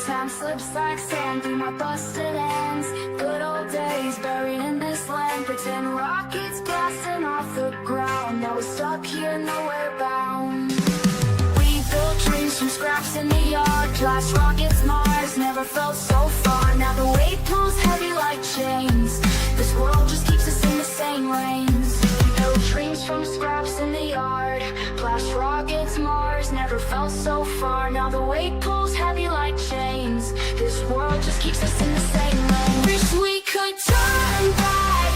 Time slips like sand through my busted ends. Good old days buried in this land. Pretend rockets blasting off the ground. Now we're stuck here, nowhere bound. We built dreams from scraps in the yard. Blast rockets, Mars, never felt so far. Now the weight pulls heavy like chains. This world just keeps us in the same lanes. We built dreams from scraps in the yard. Blast rockets, Mars, never felt so far. Now the weight pulls heavy like chains. This world just keeps us in the same lane. Wish we could turn back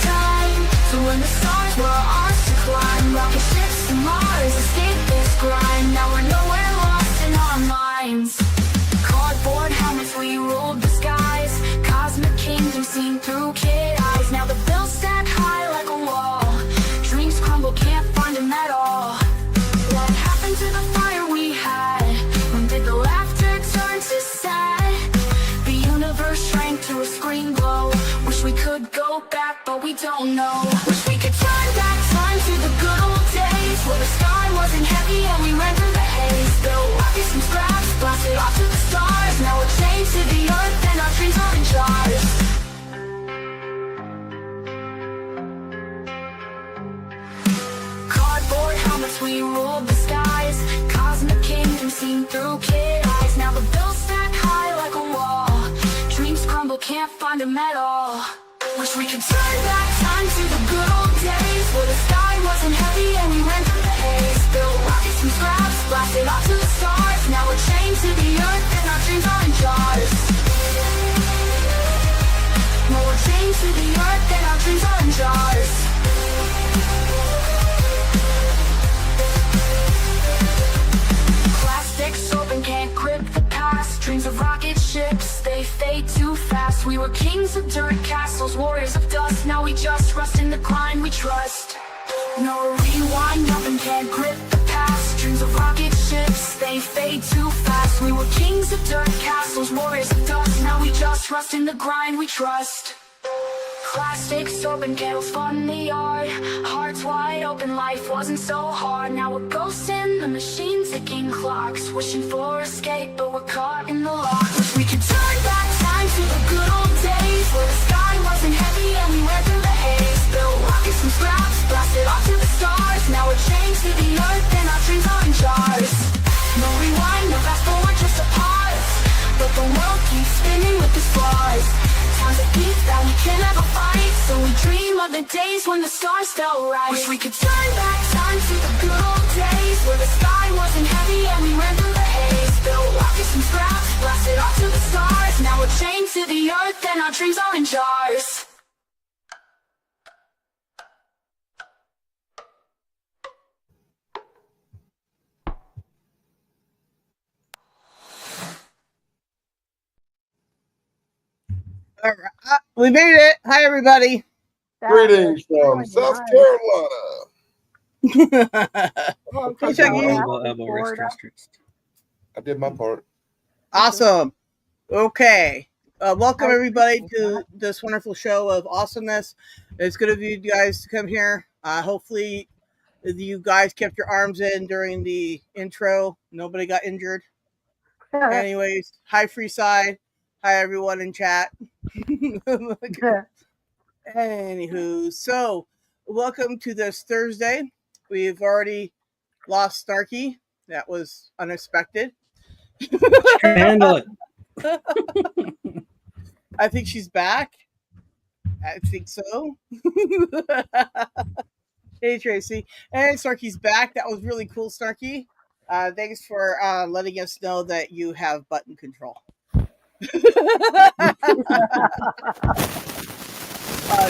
time, to when the stars were ours to climb. Rocket ships to Mars, escape this grind. Now we're nowhere, lost in our minds. Cardboard helmets, we ruled the skies. Cosmic kingdom seen through kid eyes. Now the bills stack high like a wall. Dreams crumble, can't find them at all. What happened to the fire we had? When did the laughter turn to sad? The universe shrank to a screen glow. Wish we could go back, but we don't know. Wish we could turn back time to the good old days, where the sky wasn't heavy and we ran through the haze. Built rockets from scraps, blasted off to the stars. Now we're chained to the earth and our dreams are in jars. Cardboard helmets, we ruled the skies. Cosmic kingdom seen through kid eyes. Now the bills stack high like a wall. Dreams crumble, can't find them at all. Wish we could turn back time to the good old days, where the sky wasn't heavy and we ran through the haze. Built rockets from scraps, blasted off to the stars. Now we're chained to the earth and our dreams are in jars. Now we're chained to the earth and our dreams are in jars. Plastics open, can't grip the past. Dreams of rocket ships, they fade too fast. We were kings of dirt castles, warriors of dust. Now we just rust in the grind we trust. No rewind, nothing can grip the past. Dreams of rocket ships, they fade too fast. We were kings of dirt castles, warriors of dust. Now we just rust in the grind we trust. Plastics open, candles fun in the yard. Hearts wide open, life wasn't so hard. Now we're ghosts in the machine, ticking clocks. Wishing for escape, but we're caught in the lock. Wish we could turn back time to the good old days, where the sky wasn't heavy and we ran through the haze. Built rockets from scraps, blasted off to the stars. Now we're chained to the earth and our dreams are in jars. No rewind, no fast forward, just a pause. But the world keeps spinning with its flaws. Times of peace that we can never fight, so we dream of the days when the stars felt right. Wish we could turn back time to the good old days, where the sky wasn't heavy and we ran through the haze. Built rockets from scraps, blasted off to the stars. Now we're chained to the earth and our dreams are in jars. All right. We made it. Hi, everybody. Greetings from South Carolina. Hey, Chucky. I did my part. Awesome. Okay. Welcome, everybody, to this wonderful show of awesomeness. It's good of you guys to come here. Hopefully, you guys kept your arms in during the intro. Nobody got injured. Anyways, hi, Freeside. Hi, everyone in chat. Anywho, so welcome to this Thursday. We've already lost Snarky. That was unexpected. Handle it. I think she's back. I think so. Hey, Tracy. And Snarky's back. That was really cool, Snarky. Thanks for letting us know that you have button control.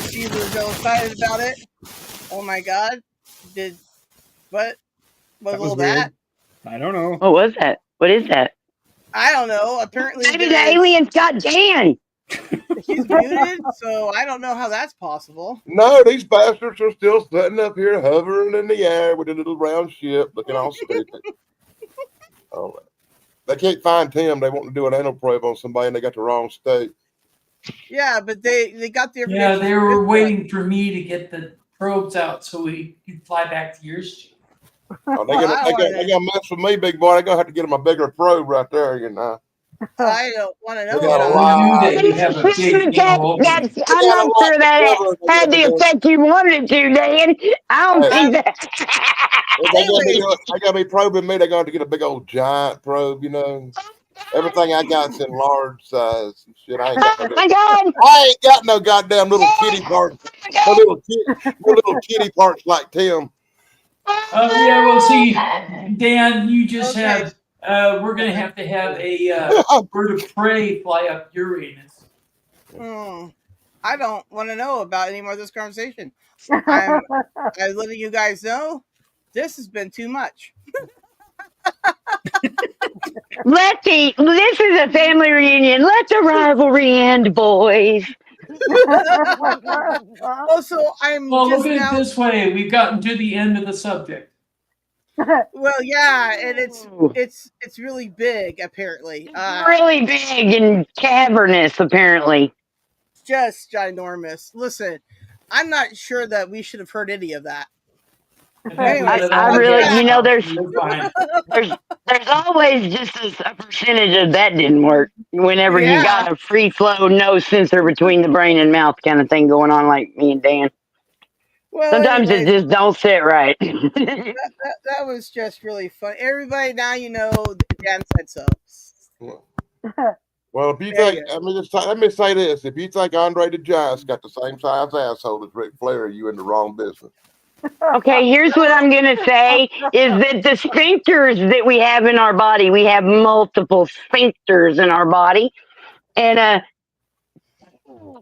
She was so excited about it. Oh my god. What was that? I don't know. What was that? What is that? I don't know. Apparently Maybe the aliens got Dan. He's muted, so I don't know how that's possible. No, these bastards are still sitting up here hovering in the air with a little round ship looking all stupid. Oh, they can't find Tim. They want to do an anal probe on somebody and they got the wrong state. Yeah, but they got the information. Yeah, they were waiting for me to get the probes out so we could fly back to your ship. Oh, they gonna mess with me, big boy. They're gonna have to get them a bigger probe right there, you know. I don't want to know They got a about We it. knew lot. that you'd have a big anal opening. I'm not sure that it had the effect you wanted it to, Dan. I don't Hey, think that. if they Anyways, gotta be probing me. They got to get a big old giant probe. You know, everything I got's in large size and shit. I ain't got no. Oh my God. I ain't got no goddamn little kitty parts. No little kitty parts like Tim. Yeah, well, see, Dan, you just okay. have. We're gonna have to have a bird of prey fly up your anus. I don't want to know about any more of this conversation. I'm letting you guys know this has been too much. This is a family reunion. Let the rivalry end, boys. Also, I'm Well, just look at it now. this way: we've gotten to the end of the subject. Well, yeah, and it's really big apparently. Really big and cavernous, apparently. Just ginormous. Listen, I'm not sure that we should have heard any of that. I think we Anyways, let I all the really, gas you know, out. there's We're fine. there's always just a percentage of that didn't work. Whenever you Yeah. got a free flow, no sensor between the brain and mouth kind of thing going on, like me and Dan. Well, Sometimes it anyways, just don't sit right. that was just really fun. Everybody, now you know Dan said so. Well, if you There think, you let me say this: if you think Andre the Giant's got the same size asshole as Ric Flair, you in the wrong business. Okay, here's what I'm gonna say: is that the sphincters that we have in our body, we have multiple sphincters in our body, and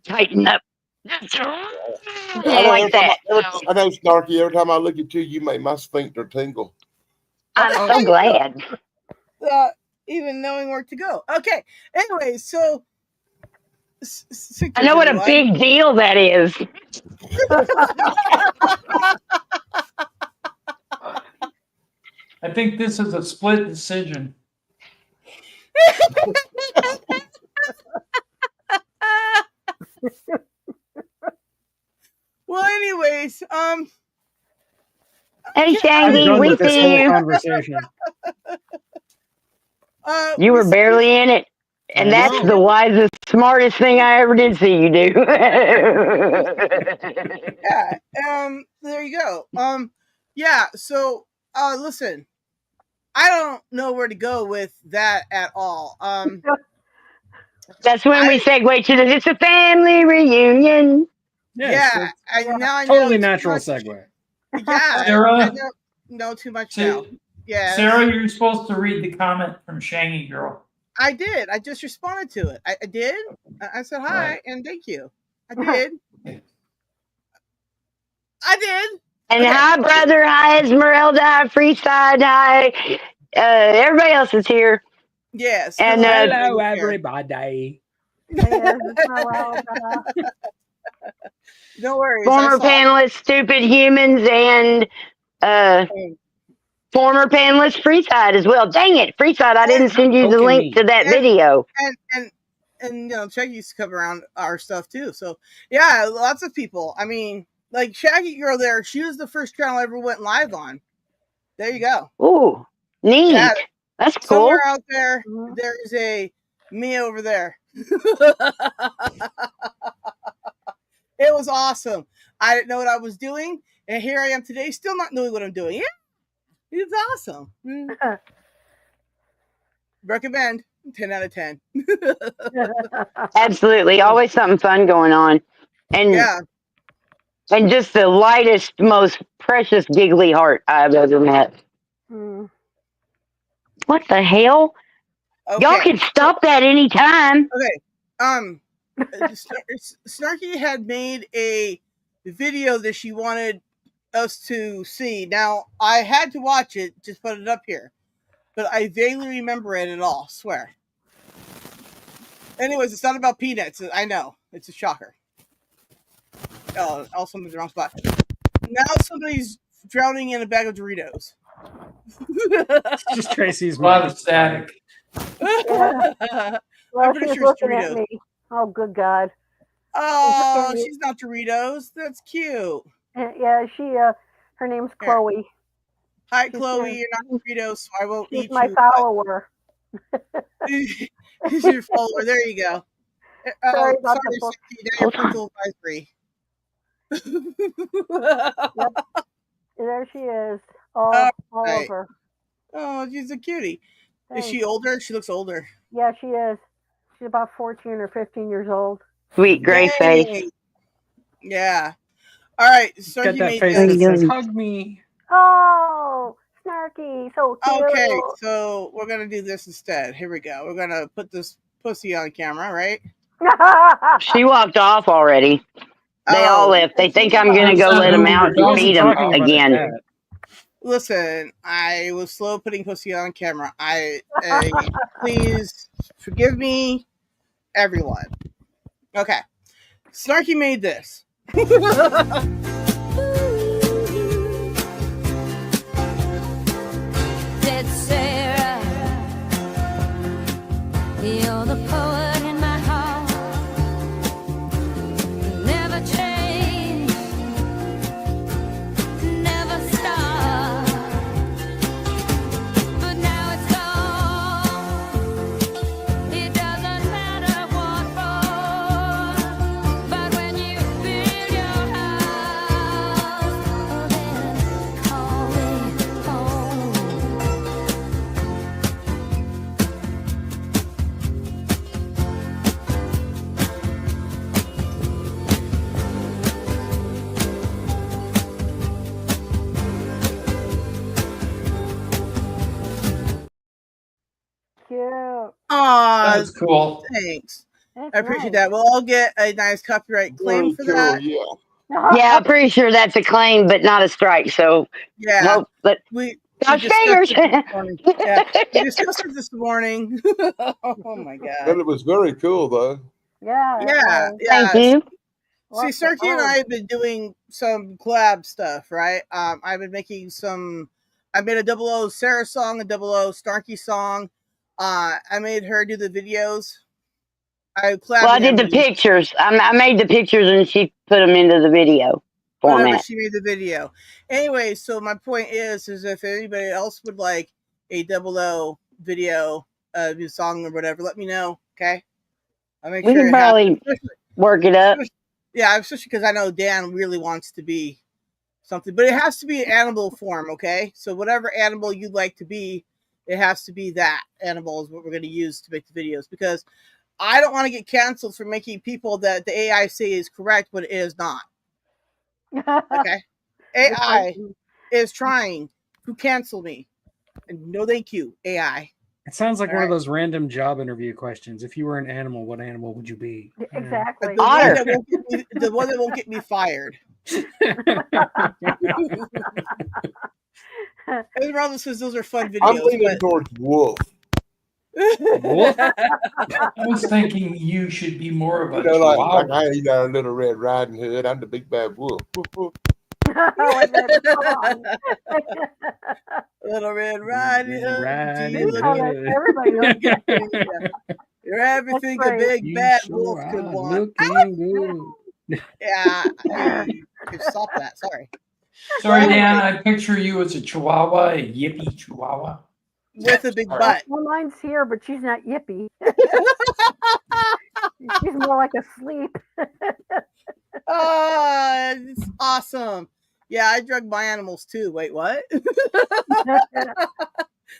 tighten up. I know. Like that. So I know, Snarky. Every time I look at you, you make my sphincter tingle. I'm How so you glad. even knowing where to go. Okay. Anyway, so I know what a everyone. big deal that is. I think this is a split decision. Well, anyways, Hey, yeah, I'm Shangy, done we with this see whole you. conversation. You we were see barely in it. I And that's know. the wisest, smartest thing I ever did see you do. yeah. There you go. Yeah. So, listen, I don't know where to go with that at all. That's when we I segue to it's a family reunion. Yes, yeah. I now I know totally too natural much. segue. Yeah, I Sarah, know too much now. Yes, Sarah, you're supposed to read the comment from Shangy Girl. I did. I just responded to it. I did. I said hi Right. and thank you. I did. I did. And Okay. hi, brother. Hi, Esmeralda. Hi, Freeside. Hi, everybody else is here. Yes. And Hello, Hello, everybody everybody. No worries. I former saw it. panelists, Stupid Humans, and former panelist Freeside as well. Dang it, Freeside, I didn't send you the Poking link to me. that And video. and Shaggy used to come around our stuff too. So yeah, lots of people. I mean, like Shaggy Girl there, she was the first channel I ever went live on. There you go. Ooh, neat. Yeah, That's somewhere cool. out there, there is a me over there. It was awesome. I didn't know what I was doing, and here I am today, still not knowing what I'm doing. Yeah, it's awesome. Recommend 10 out of 10. Absolutely. Always something fun going on. And Yeah. and just the lightest, most precious giggly heart I've ever met. What the hell? Okay. Y'all can stop that anytime. Okay. Snarky had made a video that she wanted us to see. Now, I had to watch it, just put it up here. But I vaguely remember it at all, swear. Anyways, it's not about peanuts. I know. It's a shocker. Oh, also I'm in the wrong spot. Now somebody's drowning in a bag of Doritos. Just Tracy's A lot mic. of static. I'm pretty she's sure it's looking at Doritos. me. Oh, good God. Oh, she's not Doritos. That's cute. Yeah, her name's Here. Chloe. Hi, She's Chloe. in- You're not Doritos, so I won't She's eat my you. follower. He's your follower. There you go. Sorry about sorry, the book. Snarky, now your parental advisory. Yep. There she is. All All right. over. Oh, she's a cutie. Is Thanks. she older? She looks older. Yeah, she is. She's about 14 or 15 years old. Sweet gray face. Dang. Yeah. All right. So Got he that made face How that you says, doing? hug me. Oh, Snarky, so cute. Okay, so we're gonna do this instead. Here we go. We're gonna put this pussy on camera, right? She walked off already. They all left. They think I'm going to go let them out and feed them again. Listen, I was slow putting pussy on camera. Please forgive me, everyone. Okay, Snarky made this. Dead Sarah, you're the poet in my heart. Never change, never stop. But now it's gone. It doesn't matter what for. But when you build your house, oh, then call me home. Cute. Aw, That's cool. thanks. That's I appreciate nice. that. We'll all get a nice copyright claim for that. Yeah. Yeah, I'm pretty sure that's a claim, but not a strike. So, Yeah. hope, but We God's discussed fingers. it this morning. Yeah, we discussed it this morning. Oh my But god. it was very cool, though. Yeah. it Yeah, was. Thank yeah. you. See, Lots of Snarky and fun. I have been doing some collab stuff, right? I've been making some. I made a 00 Sarah song, a 00 Snarky song. I made her do the videos. I collabed Well, I with did the everybody. pictures. I made the pictures and she put them into the video Whatever, format. she made the video. Anyway, so my point is if anybody else would like a 00 video, new song or whatever, let me know. Okay, I'll make We sure can it happens. probably work it up. Yeah, especially because I know Dan really wants to be something, but it has to be an animal form, okay? So whatever animal you'd like to be, it has to be that animal is what we're going to use to make the videos, because I don't want to get canceled for making people that the AI say is correct, but it is not. Okay, AI is trying to cancel me, and no, thank you, AI. It sounds like All one of right. those random job interview questions. If you were an animal, what animal would you be? Exactly. The one Otter. that won't get me, the one that won't get me fired. Esmeralda says those are fun I'm videos, leaning towards wolf. Wolf? I was thinking you should be more of a You know, like chihuahua. I ain't got a little Red Riding Hood. I'm the big bad wolf. Woof, woof. Like that song. Little Red Riding Hood. Riding Do you look Oh, at that- everybody knows that. You're everything a great. big You bad sure wolf could are want. looking good. Yeah, I could stop that. Sorry. Sorry, Dan, I picture you as a chihuahua, a yippy chihuahua. With a big Sorry. butt. Well, mine's here, but she's not yippy. She's more like asleep. Oh, it's awesome. Yeah, I drug my animals too. Wait, what?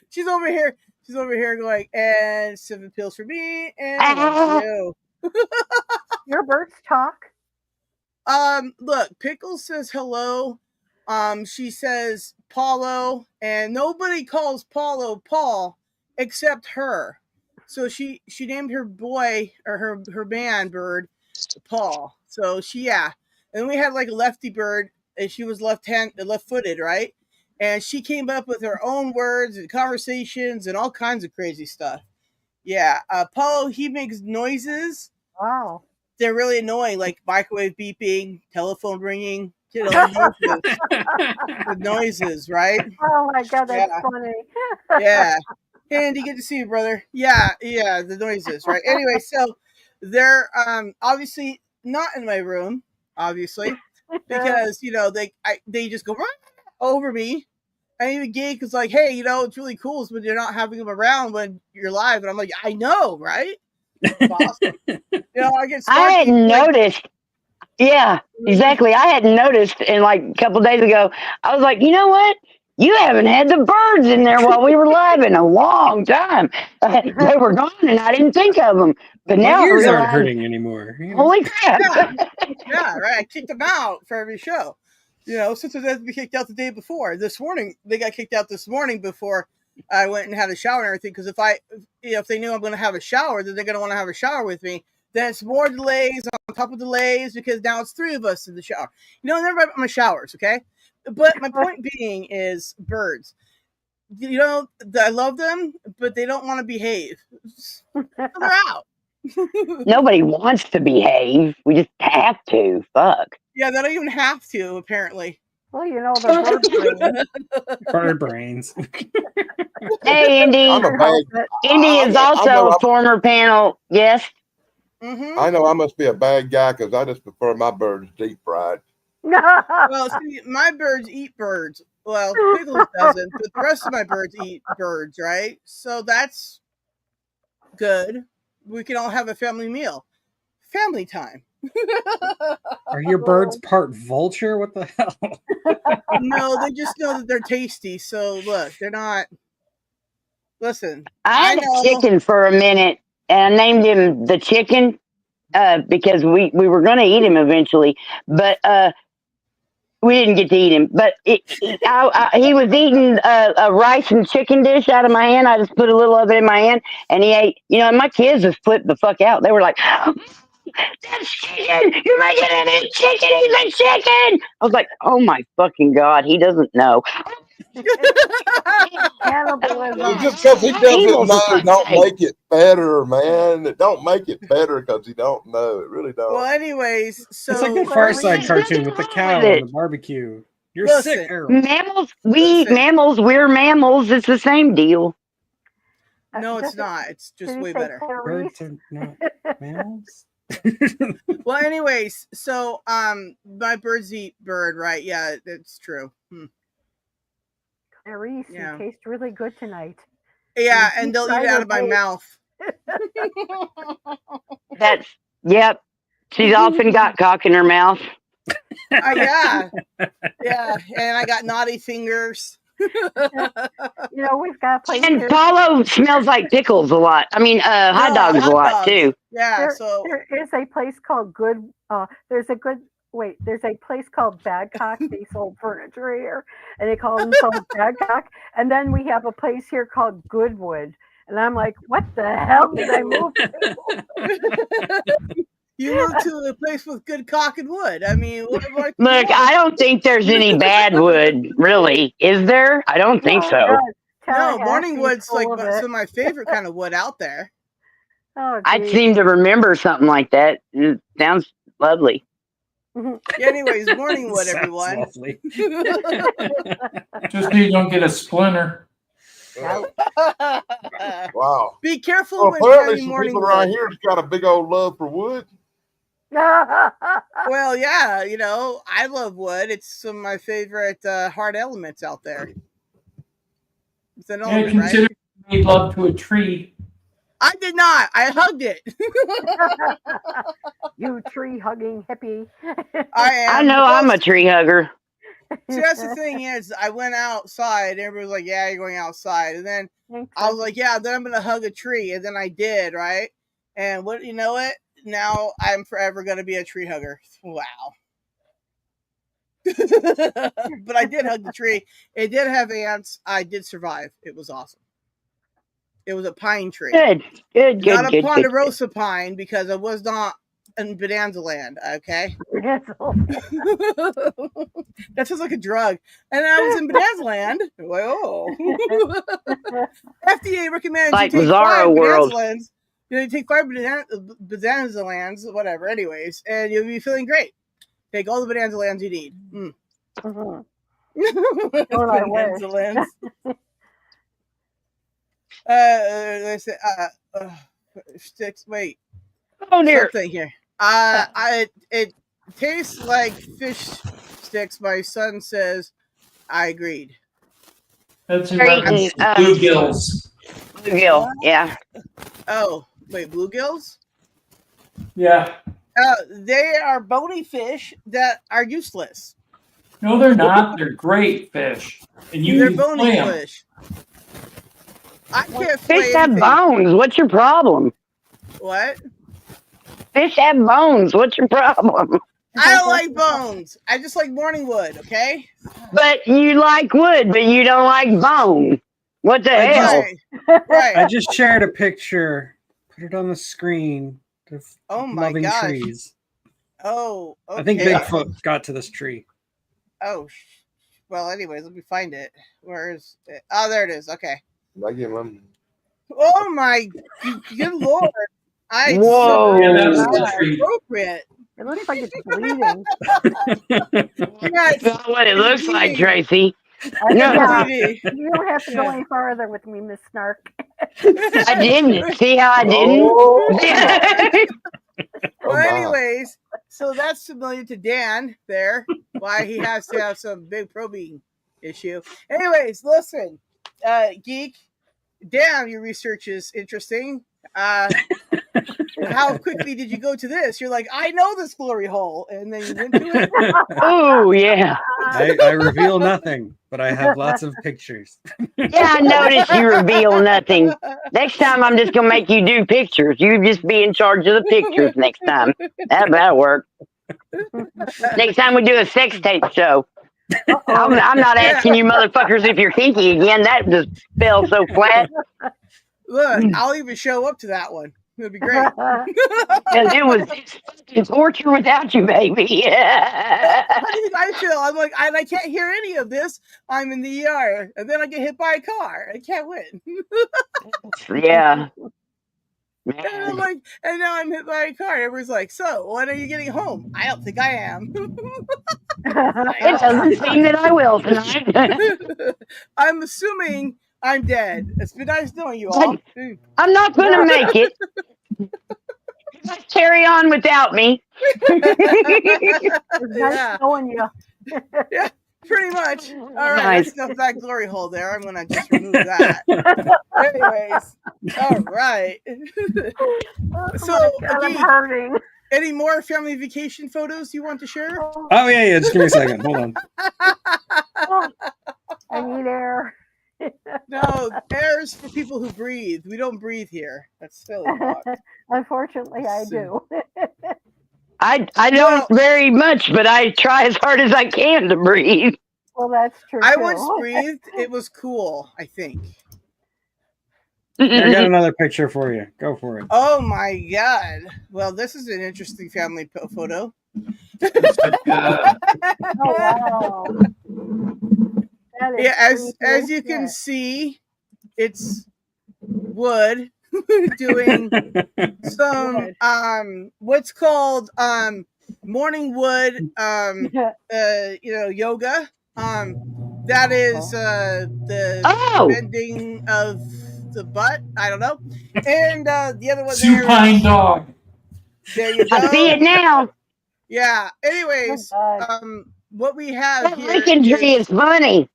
She's over here. She's over here going, and 7 pills for me, and 1 for you. Your birds talk. Look, Pickles says hello. She says Paulo, and nobody calls Paulo Paul except her. So she named her boy or her man bird Paul. So yeah. And we had like a lefty bird, and she was left-footed, right? And she came up with her own words and conversations and all kinds of crazy stuff. Yeah, Paulo, he makes noises. Wow. They're really annoying, like microwave beeping, telephone ringing, the noises, right? Oh my God, that's Yeah. funny. Yeah. Andy, good to see you, brother. Yeah, the noises, right? Anyway, so they're obviously not in my room, obviously, because they just go over me And even Geek is like, hey, it's really cool when you're not having them around when you're live. And I'm like, I know, right? It's awesome. I get Snarky. I hadn't noticed. Yeah, exactly. I hadn't noticed. And like a couple days ago, I was like, you know what? You haven't had the birds in there while we were live in a long time. They were gone, and I didn't think of them. But My now I ears aren't realize, hurting anymore. holy crap! Yeah, right. I kicked them out for every show. Since they had to be kicked out the day before. This morning, they got kicked out this morning before I went and had a shower and everything. Because if they knew I'm going to have a shower, then they're going to want to have a shower with me. Then it's more delays on top of delays because now it's 3 of us in the shower. Never about my showers, okay? But my point being is birds. I love them, but they don't want to behave. They're out. Nobody wants to behave. We just have to. Fuck. Yeah, they don't even have to, apparently. Well, the Bird bird brain. brains. Hey, Indy. I'm a bad. Indy is also a former panel guest. Mm-hmm. I know I must be a bad guy because I just prefer my birds deep fried. Well, see, my birds eat birds. Well, Pickles doesn't, but the rest of my birds eat birds, right? So that's good. We can all have a family meal. Family time. Are your birds part vulture? What the hell? No, they just know that they're tasty. So look, they're not. Listen, I had a chicken for a minute, and I named him the chicken because we were going to eat him eventually, but we didn't get to eat him. But he was eating a rice and chicken dish out of my hand. I just put a little of it in my hand, and he ate. And my kids just flipped the fuck out. They were like, "That's chicken! You're making it eat chicken! He's a chicken!" I was like, "Oh my fucking god, he doesn't know." Cannibalism. Just because he doesn't Evil, know, for don't fuck's sake. make it better, man. It don't make it better because he don't know. It really don't. Well, anyways, so It's like the Far Side cartoon with the cow and the barbecue. You're sick, Harold. Mammals, we eat mammals. We're mammals. It's the same deal. No, it's not. It's just way better. Birds are not mammals. Well, anyways, so my birds eat bird, right? Yeah, it's true. Clarice, Yeah. you taste really good tonight. Yeah, and they'll eat it out of my mouth. Yep. She's often got cock in her mouth. Yeah, and I got naughty fingers. We've got a place And here. Paulo smells like pickles a lot. I mean, hot dogs a lot too. Yeah, there is a place called there's a place called Badcock. They sold furniture here, and they call themselves Badcock. And then we have a place here called Goodwood, and I'm like, what the hell did I move to? You moved to a place with good cock and wood. I mean, what Look, I don't think there's any bad wood, really. Is there? I don't think so. No, morning wood's like some of my favorite kind of wood out there. Oh, I seem to remember something like that. It sounds lovely. Yeah, anyways, morning wood, everyone. Lovely. Just so you don't get a splinter. Wow. Be careful Well, when apparently finding some morning people wood. around here has got a big old love for wood. Well, yeah, I love wood. It's some of my favorite hard elements out there. It's an I element, consider right? you made love to a tree. I did not. I hugged it. You tree hugging hippie. I know I'm a tree hugger. See, that's the thing is, I went outside. And everybody was like, "Yeah, you're going outside," and then I was like, "Yeah." Then I'm gonna hug a tree, and then I did, right? And what you know it? Now I'm forever gonna be a tree hugger. Wow. But I did hug the tree. It did have ants. I did survive. It was awesome. It was a pine tree. Good. Not a ponderosa pine because I was not in Bonanza Land. Okay. That sounds like a drug. And I was in Bonanza Land. Whoa. FDA recommends like you take Bizarro 5 World. Bonanza Lands. You take 5 Bonanza Lands, whatever. Anyways, and you'll be feeling great. Take all the Bonanza Lands you need. Bonanza Lands. Sticks. Wait. Oh dear. Something here. It tastes like fish sticks. My son says, I agreed. That's in They're reference eating, to bluegills. bluegill. Yeah. Oh, wait, bluegills? Yeah. They are bony fish that are useless. No, they're not. They're great fish, and you They're can bony flay 'em. fish. I can't Fish flay have anything. bones. What's your problem? What? Fish have bones. What's your problem? I don't like bones. I just like morning wood, okay? But you like wood, but you don't like bone. What the hell? Right. Right. I just shared a picture. Put it on the screen. Of Oh my loving gosh. trees. Oh, okay. I think Bigfoot got to this tree. Oh, well, anyways, let me find it. Where is it? Oh, there it is. Okay. I give them. Oh my good lord. Whoa. Yeah, that's the tree. Appropriate. It looks like it's bleeding. Yeah, it's That's what it looks like, bleeding. Tracy. Yeah. bleeding. You don't have to go Yeah. any farther with me, Miss Snark. I didn't. See how I didn't? Oh, Well, my. anyways, so that's familiar to Dan there. Why he has to have some big probing issue. Anyways, listen, geek. Damn, your research is interesting. How quickly did you go to this? You're like, I know this glory hole, and then you went to it. Oh, yeah. I reveal nothing, but I have lots of pictures. Yeah, I noticed you reveal nothing. Next time, I'm just going to make you do pictures. You just be in charge of the pictures next time. That'll work. Next time we do a sex tape show. I'm not asking you motherfuckers if you're kinky again. That just fell so flat. Look, I'll even show up to that one. It'd be great. Because it's fucking torture without you, baby. How do you guys feel? I'm like, I can't hear any of this. I'm in the ER, and then I get hit by a car. I can't win. Yeah. And I'm like, and now I'm hit by a car. Everybody's like, so when are you getting home? I don't think I am. It doesn't seem that I will tonight. I'm assuming I'm dead. It's been nice knowing you all. I'm not going to make it. Just carry on without me. It's nice knowing you. Yeah, pretty much. All right, Nice. let's stuff that glory hole there. I'm gonna just remove that. Anyways, all right. So, Oh my God, I'm Geek, hurting. any more family vacation photos you want to share? Oh, yeah. Just give me a second. Hold on. I need air. No, air's for people who breathe. We don't breathe here. That's silly. Unfortunately, I do. I don't very much, but I try as hard as I can to breathe. Well, that's true. I too. once breathed. It was cool, I think. I got another picture for you. Go for it. Oh my God. Well, this is an interesting family photo. Oh wow. That is Yeah, as creepy. you can Yeah. see, it's wood doing some what's called morning wood yoga. That is the bending of the butt. I don't know. And the other one there Supine dog. there you go. I see it now. Yeah. Anyways, what we have That here licking tree is funny.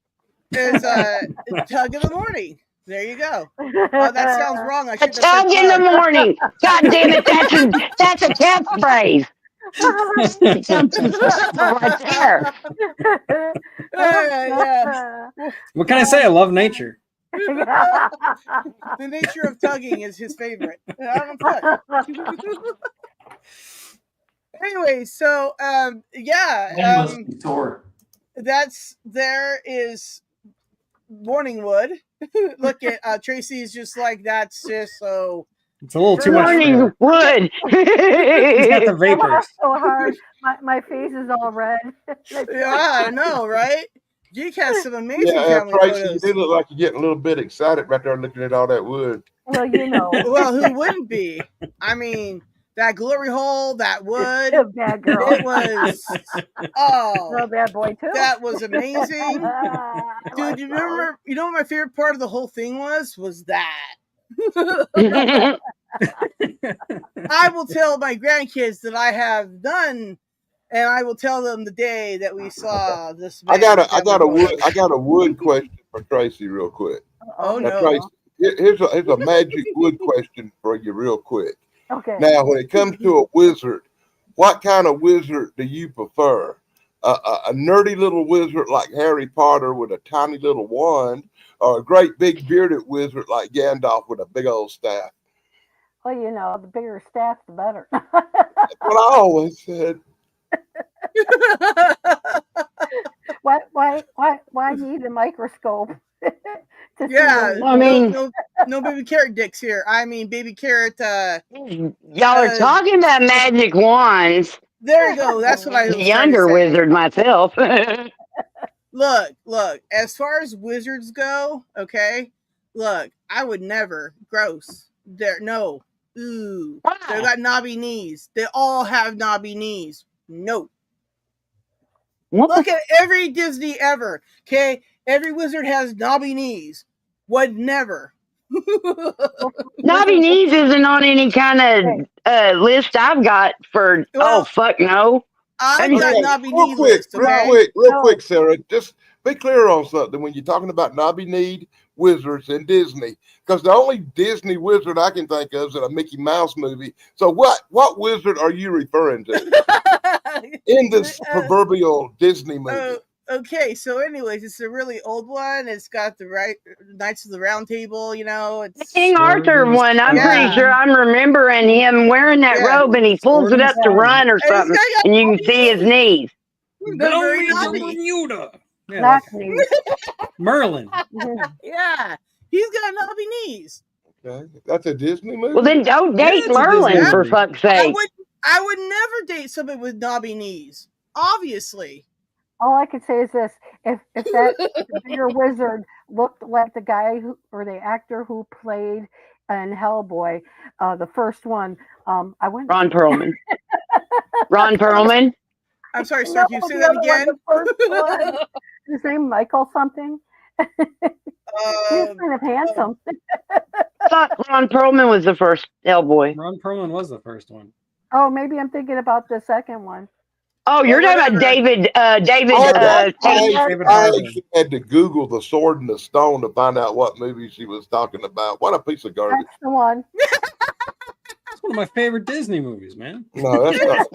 is tug in the morning. There you go. Oh, that sounds wrong. I A should have said tug in the tug. morning. God damn it, that's a catchphrase. Right there. Yeah. What can I say? I love nature. The nature of tugging is his favorite. I don't tug. Anyway, so That must be sore. there is morning wood. Look at Tracy's just like that's just so. It's a little too much. Morning wood. He's got the vapors. So hard. My face is all red. Yeah, I know, right? Geek has some amazing family Tracy, you photos. do look like you're getting a little bit excited right there looking at all that wood. Well, you know. Well, who wouldn't be? I mean, that glory hole, that wood. Bad girl. It was You're a bad boy too. that was amazing. Dude, Like you remember you know what my favorite part of the whole thing was that. I will tell my grandkids that I have done, and I will tell them the day that we saw this. I got a wood question for Tracy real quick. Oh Now, no. Tracy, here's a magic wood question for you real quick. Okay. Now, when it comes to a wizard, what kind of wizard do you prefer? A nerdy little wizard like Harry Potter with a tiny little wand, or a great big bearded wizard like Gandalf with a big old staff? Well, you know, the bigger staff, the better. That's what I always said. Why need a microscope? To see Yeah, what- I mean- no baby carrot dicks here. I mean baby carrot. Y'all are talking about magic wands. There you go. That's what I was The trying to younger say. wizard myself. Look. As far as wizards go, okay. Look, I would never. Gross. There, no. Ooh, they got knobby knees. They all have knobby knees. No. What Look at every Disney ever. Okay, every wizard has knobby knees. Would never. Knobby knees isn't on any kind of list I've got for. Well, oh fuck no! I Okay, got knobby real knee quick, list. Okay. real quick, Sarah. Just be clear on something when you're talking about knobby-kneed wizards in Disney, because the only Disney wizard I can think of is in a Mickey Mouse movie. So what wizard are you referring to in this proverbial Disney movie? Okay, so anyways, it's a really old one. It's got the right Knights of the Round Table, you know. the It's King Arthur one. I'm pretty sure I'm remembering him wearing that robe, and he pulls it up to run or something, and you can see his knees. They're very Belonging to knobby. Bermuda. Yeah, Not that's me. Merlin. Yeah, he's got knobby knees. Okay, that's a Disney movie. Well, then don't date it's a Merlin Disney for movie. fuck's I sake. would never date somebody with knobby knees. Obviously. All I could say is this: if the bigger wizard looked like the guy or the actor who played in Hellboy, the first one, I went. Ron Perlman. Ron Perlman. I'm sorry, sir. Can you say that again? The first one. His name Michael something. He was kind of handsome. I thought Ron Perlman was the first Hellboy. Ron Perlman was the first one. Oh, maybe I'm thinking about the second one. Oh, you're talking about David. I David Harbour. actually had to Google The Sword and the Stone to find out what movie she was talking about. What a piece of garbage. That's the one. It's one of my favorite Disney movies, man. No, that's not.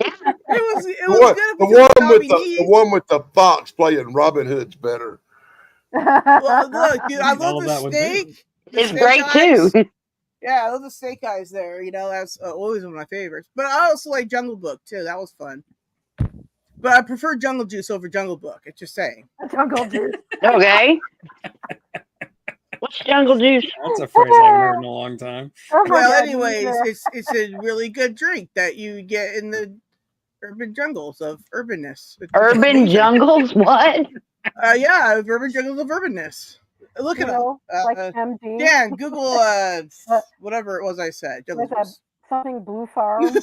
It was The one with the fox playing Robin Hood's better. Well, look, dude, I All love of that the would snake. It's great too. Yeah, I love the snake eyes there. You know, that's always one of my favorites. But I also like Jungle Book too. That was fun. But I prefer Jungle Juice over Jungle Book. It's just saying. Jungle Juice. Okay. What's Jungle Juice? That's a phrase I haven't heard in a long time. Oh my Well, God, anyways, yeah. it's a really good drink that you get in the urban jungles of urbanness. It's Urban amazing. jungles? What? Yeah, urban jungles of urbanness. Look You it know, up. like MD. Dan, Google whatever it was I said. Jungle There's Juice. something Blue Farm. not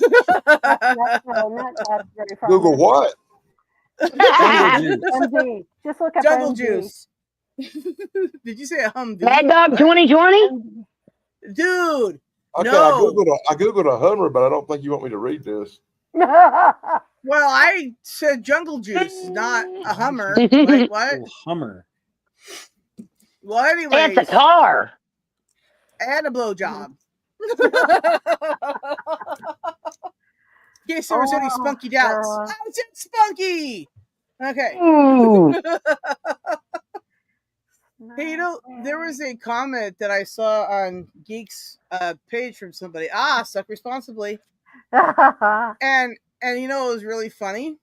very far. Google what? Jungle Juice. MD. Just look up Jungle MD. Juice. Did you say a Humvee? Mad Dog 2020? Dude. Okay, No. I googled a Hummer, but I don't think you want me to read this. Well, I said Jungle Juice, not a Hummer. Wait, what? Oh, Hummer. Well, anyways. It's a car. And a blowjob. In case there was any spunky doubts. I said spunky. Okay. Ooh. Hey, you know, there was a comment that I saw on Geek's page from somebody. Suck responsibly. And you know, it was really funny.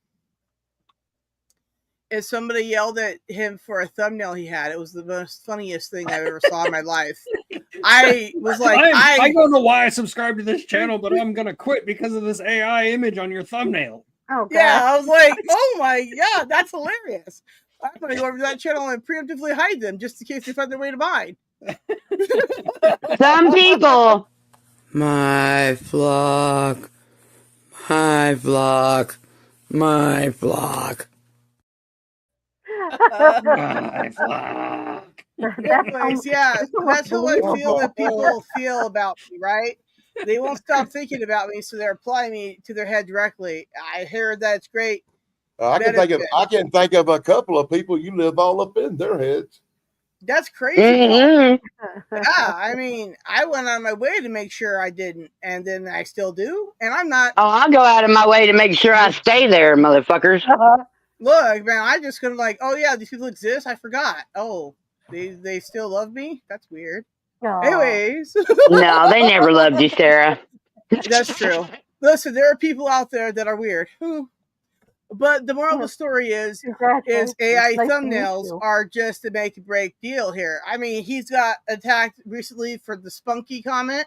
Is somebody yelled at him for a thumbnail he had. It was the most funniest thing I've ever saw in my life. I was like, I don't know why I subscribed to this channel, but I'm gonna quit because of this AI image on your thumbnail. Oh, God. yeah, I was like, oh my God, that's hilarious. I'm going to go over to that channel and preemptively hide them just in case they find their way to mine. Some people. Myflock. Myflock. Myflock. Myflock. Anyways, yeah, that's how I feel that people feel about me, right? They won't stop thinking about me, so they're applying me to their head directly. I heard that's great. I can think of a couple of people you live all up in their heads. That's crazy. Mhm. Yeah, I mean, I went on my way to make sure I didn't, and then I still do, and I'm not. Oh, I'll go out of my way to make sure I stay there, motherfuckers. Look, man, I just couldn't like. Oh yeah, these people exist. I forgot. Oh, they still love me. That's weird. Aw. Anyways, No, they never loved you, Sarah. that's true. Listen, there are people out there that are weird. But the moral of the story is Congratulations. AI Nice to meet thumbnails you. are just a make or break deal here. I mean, he's got attacked recently for the spunky comment,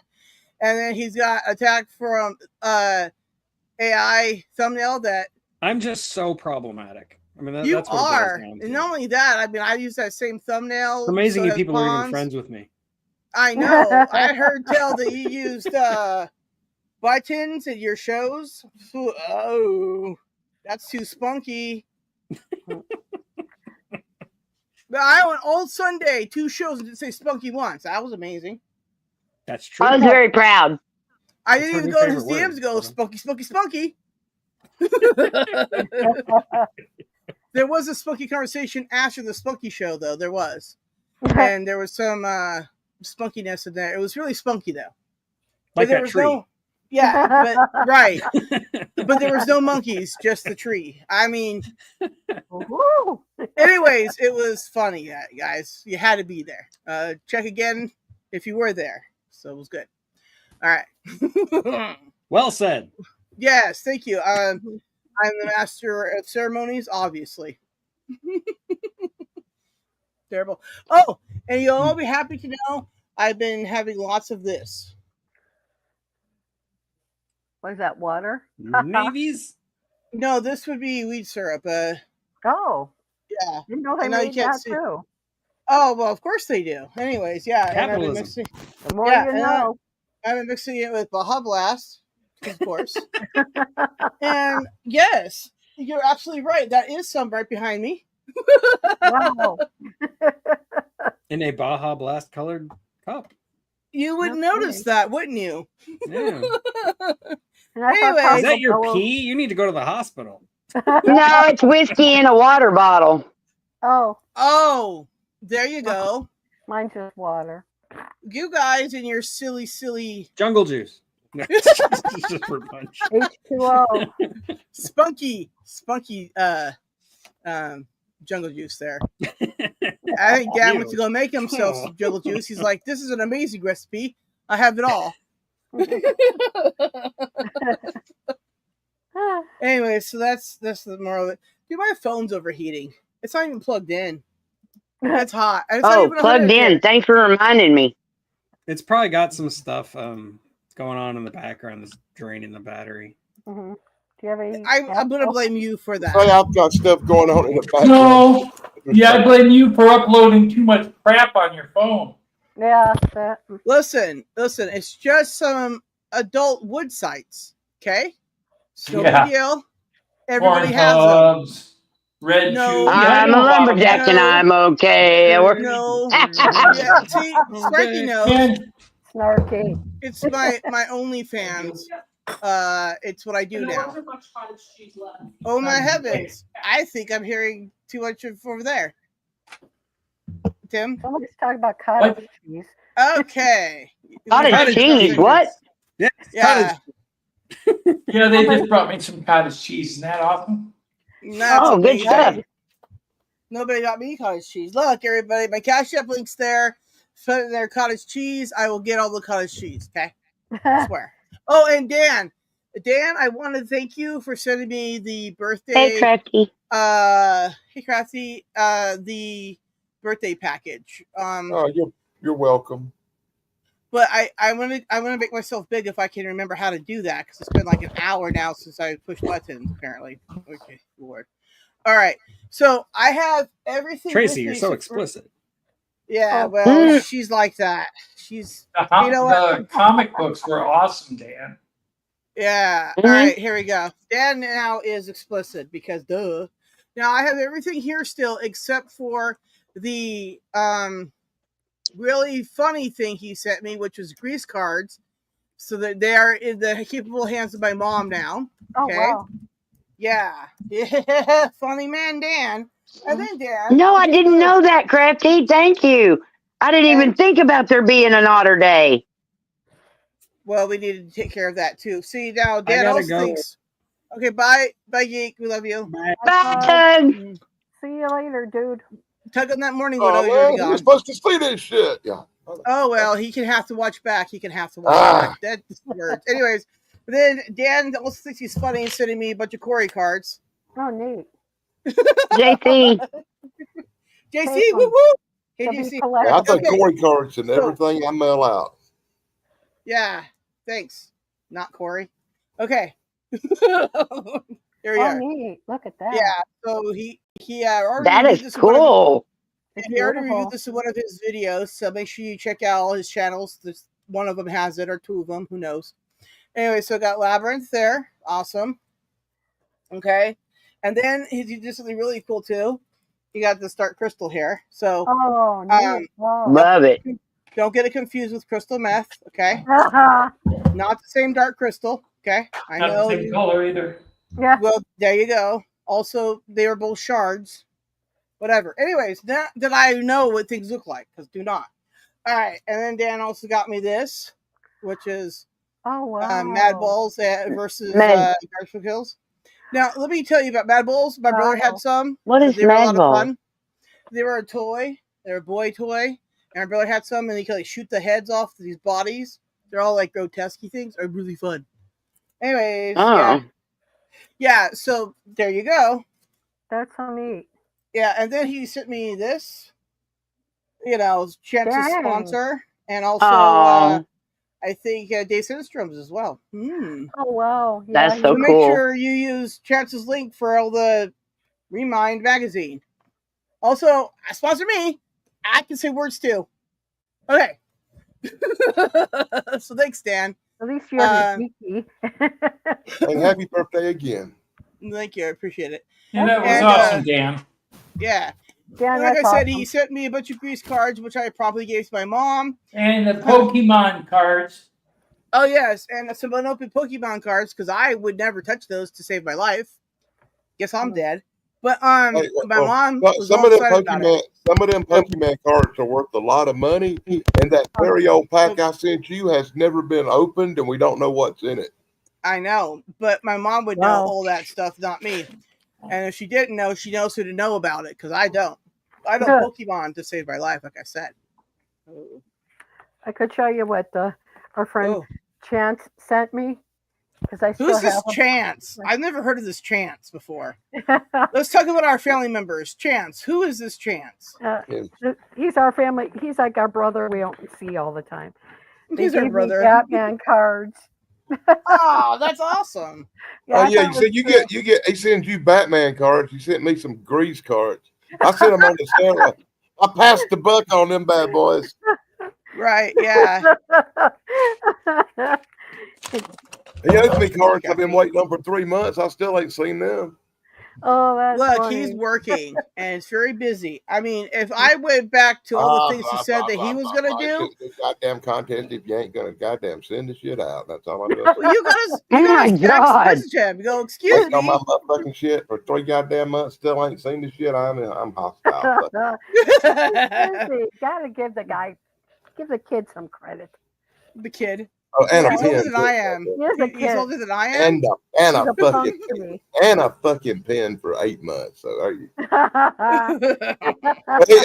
and then he's got attacked from AI thumbnail that I'm just so problematic. I mean, you that's what are. it boils down to. And not only that, I mean, I use that same thumbnail. It's amazing so you has people are even Pawns. friends with me. I know. I heard tell that you used buttons in your shows. Oh, that's too spunky. But I went all Sunday, 2 shows, and didn't say spunky once. That was amazing. That's true. I was very proud. I That's didn't even my go to new his favorite DMs word, and go, Hold on. spunky, spunky, spunky. There was a spunky conversation after the spunky show, though. There was. And there was some spunkiness in there. It was really spunky, though. Like but there that was tree. no. Yeah, but right. But there was no monkeys, just the tree. I mean, Woo. anyways, it was funny, guys. You had to be there. Check again if you were there. So it was good. All right. Well said. Yes, thank you. I'm the master of ceremonies, obviously. Terrible. Oh, and you'll all be happy to know I've been having lots of this. What is that, water? Navies? No, this would be weed syrup. Oh, Yeah. didn't know I they know you made can't that see. too. Oh, well, of course they do. Anyways, yeah. And I've been Capitalism. mixing, The more Yeah, you and know. I've been mixing it with Baja Blast, of course. And yes, you're absolutely right. That is some right behind me. Wow. In a Baja Blast colored cup. You would No notice kidding. that, wouldn't you? Yeah. And I thought Anyway, Is that your Taco Bell was- pee? You need to go to the hospital. No, it's whiskey in a water bottle. Oh, Oh, there you go. mine's just water. You guys and your silly Jungle juice. No, just for punch. H2O. spunky jungle juice there. I think Dad went to go make himself some jungle juice. He's like, this is an amazing recipe. I have it all. Anyway, so that's the moral of it. Dude, my phone's overheating. It's not even plugged in. It's hot. And it's not Oh, even plugged 100 in. here. Thanks for reminding me. It's probably got some stuff going on in the background that's draining the battery. Mhm. Do you have any? I'm going to blame you for that. Hey, I've got stuff going on in the background. No. Yeah, I blame you for uploading too much crap on your phone. Yeah. That. Listen. It's just some adult wood sites. Okay? It's no Yeah. big deal. Everybody Corn has them. hubs, red No. shoe. Yeah, I I'm know a about lumberjack them. and I'm okay. No. Yeah, see, Snarky knows. Man, Snarky. It's my OnlyFans. It's what I do now. Oh my heavens! I think I'm hearing too much over there. Tim. Somebody's talking about cottage cheese. Okay. Cottage cheese, what? Yeah. Yeah. yeah, they just brought me some cottage cheese. Isn't that awesome? That's Oh, good amazing. stuff. Nobody got me cottage cheese. Look, everybody, my CashApp link's there. Put in there cottage cheese. I will get all the cottage cheese. Okay. I swear. Oh, and Dan, I want to thank you for sending me the birthday. Hey, Crafty. Hey, Crafty. The birthday package. Oh, you're welcome. But I want to make myself big if I can remember how to do that, because it's been like an hour now since I pushed buttons. Apparently. Okay, Lord. All right. So I have everything. Tracy, with you're me so explicit. Yeah, Oh. well, she's like that. She's. You know what? The comic books were awesome, Dan. Yeah. Mhm. All right, here we go. Dan now is explicit because duh. Now I have everything here still except for the really funny thing he sent me, which was grease cards, so that they are in the capable hands of my mom now. Oh Okay. wow. Yeah. Yeah. Funny man Dan. And then Dan. No, I didn't know that, Crafty. Thank you. I didn't even think about there being an Otter Day. Well, we needed to take care of that too. See, now I Dan gotta also go. thinks. Okay, bye. Bye, Geek. We love you. Bye. Bye, Tug. See you later, dude. Tug on that morning wood. Oh, Oh, you're already man, you're gone. supposed to see this shit. Yeah. Oh, well, he can have to watch back. He can have to watch back. That's the words. Anyways, but then Dan also thinks he's funny and sending me a bunch of Corey cards. Oh, neat. JC. JC, woo woo. Hey, JC. Yeah, I take Corey cards and everything I mail out. Yeah, thanks. Not Corey. Okay. Here we are. Neat. Look at that. Yeah, so he already That reviewed is this in one of- cool. he already reviewed this in one of his videos, so make sure you check out all his channels. There's one of them has it, or two of them, who knows. Anyway, so got Labyrinth there. Awesome. Okay. And then he did something really cool too. He got the Stark Crystal here. So neat. Love it. Don't get it confused with crystal meth, okay? Not the same dark crystal, okay? I Not know the same color either. Yeah. Well, there you go. Also, they are both shards. Whatever. Anyways, not that I know what things look like, because do not. All right, and then Dan also got me this, which is Mad Balls versus Garfield Kills. Now, let me tell you about Mad Balls. My brother had some. What is they were a Mad lot Balls? of fun. They were a toy. They were a boy toy. And my brother had some, and he could like shoot the heads off these bodies. They're all like grotesque things. Are really fun. Anyways, yeah. So there you go. That's so neat. Yeah, and then he sent me this. You know, Chance's sponsor, and also I think Dave Sandstrom's as well. Oh wow, that's so cool. Make sure you use Chance's link for all the Remind magazine. Also, sponsor me. I can say words too. Okay. So thanks, Dan. At least you have Wiki. And happy birthday again. Thank you. I appreciate it. Yeah, that was awesome, Dan. Yeah. Dan, like I that's said, awesome. he sent me a bunch of grease cards, which I probably gave to my mom. And the Pokemon cards. Oh, yes. And some unopened Pokemon cards, because I would never touch those to save my life. Guess I'm dead. But my mom was some all of them excited about it. Some of them Pokemon cards are worth a lot of money, and that very old pack I sent you has never been opened, and we don't know what's in it. I know, but my mom would know all that stuff, not me. And if she didn't know, she knows who to know about it, because I don't. I know Pokemon to save my life, like I said. I could show you what our friend Chance sent me. Who's this Chance? I've never heard of this Chance before. Let's talk about our family members. Chance. Who is this Chance? He's our family. He's like our brother we don't see all the time. He's our brother. Batman cards. Oh, that's awesome. Yeah, you said you get he sends you Batman cards. You sent me some grease cards. I sent them on the Sarah. I passed the buck on them bad boys. Right, yeah. He owes me cards I've been waiting on for 3 months. I still ain't seen them. Oh, that's Look, funny. he's working and it's very busy. I mean, if I went back to all the things he said that he was going to do. This goddamn contest, if you ain't going to goddamn send the shit out. That's all I'm doing. Well, you gotta message him. Go, excuse me. On my motherfucking shit for 3 goddamn months, still ain't seen the shit. I'm hostile. Gotta give the kid some credit. The kid. Oh, and he's older than I am. He's older than I am. And a fucking pen for 8 months. So are you?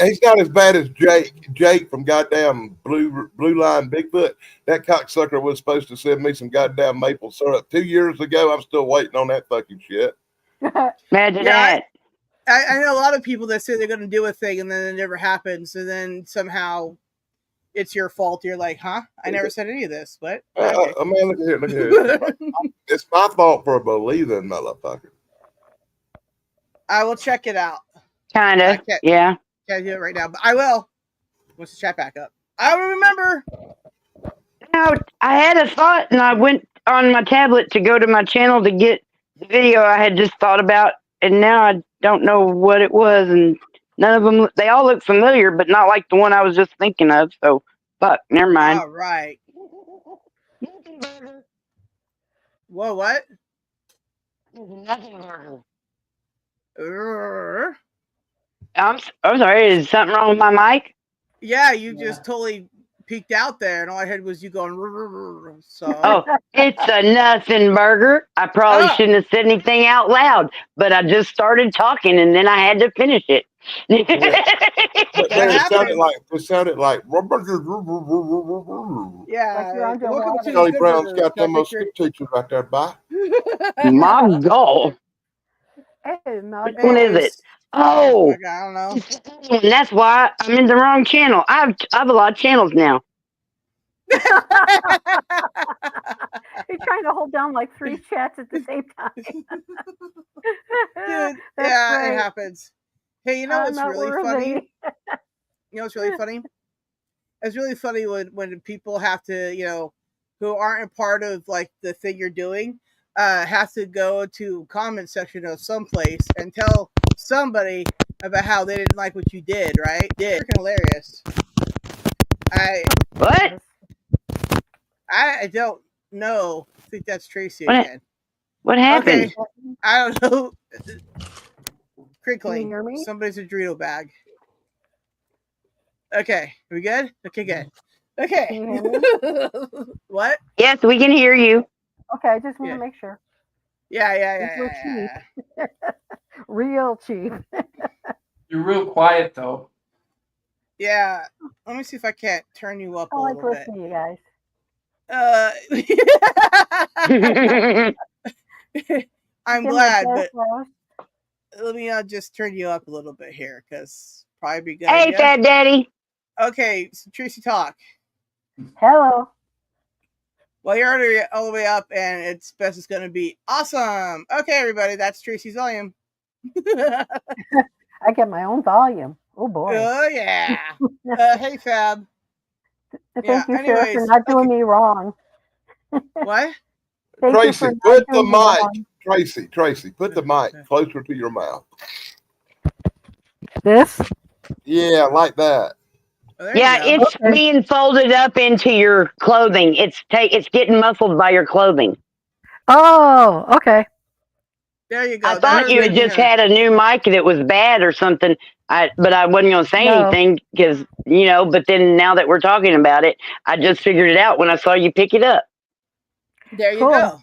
He's not as bad as Jake from goddamn Blue Line Bigfoot. That cocksucker was supposed to send me some goddamn maple syrup 2 years ago. I'm still waiting on that fucking shit. Imagine that. I know a lot of people that say they're going to do a thing and then it never happens, and then somehow it's your fault. You're like, huh? I never said any of this. What? Okay. Man, look at here. It's my fault for believing, motherfucker. I will check it out. Kind of, yeah. Can't do it right now, but I will. Once the chat back up, I will remember. Now, I had a thought, and I went on my tablet to go to my channel to get the video I had just thought about, and now I don't know what it was, and none of them, they all look familiar, but not like the one I was just thinking of. So, fuck, never mind. All right. Whoa, what? Nothing burger. Urgh. I'm sorry. Is something wrong with my mic? Yeah, you just totally peeked out there, and all I heard was you going. "Rrr." So. Oh, it's a nothing burger. I probably Oh. shouldn't have said anything out loud, but I just started talking and then I had to finish it. But That then it sounded happens. like Yeah. Like you're Welcome underwater. to the Charlie Good Brown's Burger. got them Can I most get good teachers right there, bye. My God. Hey, now Which one is it? Anyways, Oh, okay, I don't know. and that's why I'm in the wrong channel. I have a lot of channels now. You're trying to hold down like 3 chats at the same time. Dude, That's yeah, great. it happens. Hey, you know I'm what's not really worthy. funny? You know what's really funny? It's really funny when people have to, who aren't a part of like the thing you're doing, have to go to comment section of someplace and tell somebody about how they didn't like what you did, right? It's freaking hilarious. What? I don't know. I think that's Tracy What? again. What happened? Okay. I don't know. Crinkling. Can you hear me? Somebody's adrenal bag. Okay. Are we good? Okay, good. Okay. Can you hear me? What? Yes, we can hear you. Okay, I just want Yeah. to make sure. Yeah. Real cheap. You're real quiet though. Yeah. Let me see if I can't turn you up I a like little bit. listening to you guys. I'm Give my glad, best but love. let me just turn you up a little bit here because probably be a good Hey, idea. Fat Daddy. Okay, so Tracy, talk. Hello. Well, you're already all the way up, and it's best is going to be awesome. Okay, everybody, that's Tracy's volume. I get my own volume. Oh boy. Oh yeah. Hey, Fab. Thank you, sir, for anyways, not doing me wrong. What? Thank you for Tracy, not put the doing me wrong. mic. Tracy, put the mic closer to your mouth. This? Yeah, like that. Oh, there Yeah, you go. it's being folded up into your clothing. It's getting muffled by your clothing. Oh, okay. There you go. I thought you had just had a new mic that was bad or something. But I wasn't going to say anything because, but then now that we're talking about it, I just figured it out when I saw you pick it up. There you Cool. go.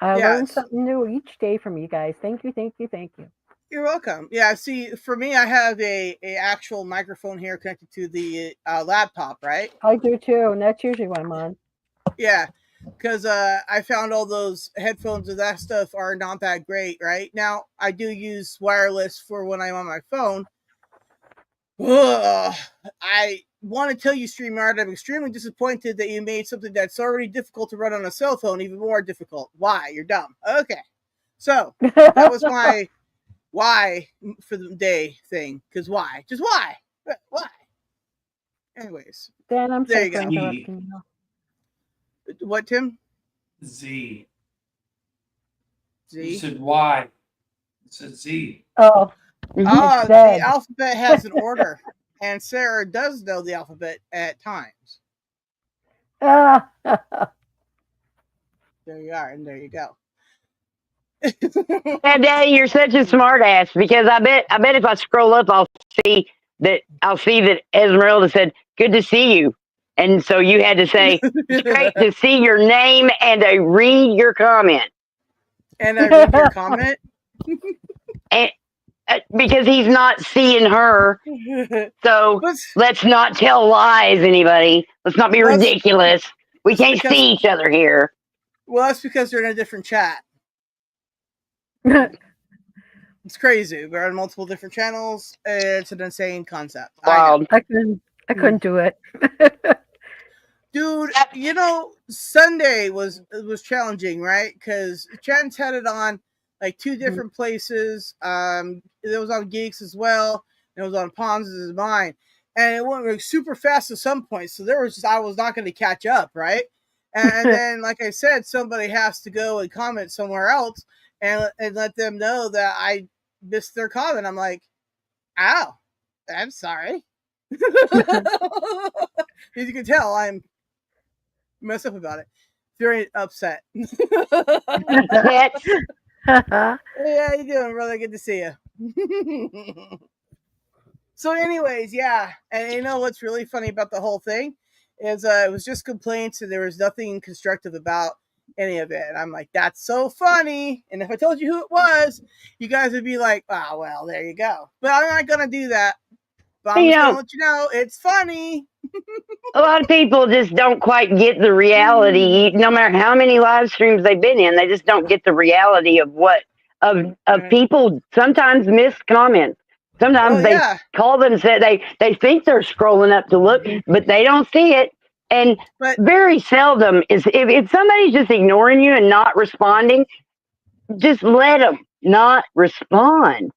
I learned Yes. something new each day from you guys. Thank you, thank you, thank you. You're welcome. Yeah, see, for me, I have a actual microphone here connected to the laptop, right? I do too, and that's usually what I'm on. Yeah, because I found all those headphones and that stuff are not that great, right? Now, I do use wireless for when I'm on my phone. Ugh, I want to tell you, Streamyard, I'm extremely disappointed that you made something that's already difficult to run on a cell phone even more difficult. Why? You're dumb. Okay. So, that was my why for the day thing. Because why? Just why? Why? Anyways. Dan, I'm There sorry you for go. interrupting you. What, Tim? Z. Z? You said Y. It said Z. Oh. The alphabet has an order. And Sarah does know the alphabet at times. There you are, and there you go. Yeah, Daddy, you're such a smart ass because I bet if I scroll up, I'll see that Esmeralda said, "Good to see you," and so you had to say, "It's great to see your name," and I read your comment. And I read your comment, and because he's not seeing her, so let's not tell lies, anybody. Let's not be ridiculous. We can't see each other here. Well, that's because they're in a different chat. It's crazy. We're on multiple different channels. It's an insane concept. Wow. I couldn't do it. Dude, Sunday was challenging, right? Because Chad's had it on like 2 different places. It was on Geeks as well. And it was on Pawns as mine. And it went like super fast at some point. So I was not going to catch up, right? And then, like I said, somebody has to go and comment somewhere else and let them know that I missed their comment. I'm like, ow, I'm sorry. As you can tell, I'm messed up about it. Very upset. Hey, how you doing, brother? Good to see you. So, anyways, yeah, and you know what's really funny about the whole thing is it was just complaints, and there was nothing constructive about any of it. And I'm like, that's so funny. And if I told you who it was, you guys would be like, oh, well, there you go. But I'm not gonna do that. But I'm You just gonna know, let you know it's funny. a lot of people just don't quite get the reality. No matter how many live streams they've been in, they just don't get the reality of what of people sometimes miss comments. Oh Sometimes they yeah, call them and say they think they're scrolling up to look, but they don't see it. And but very seldom is if somebody's just ignoring you and not responding, just let them not respond.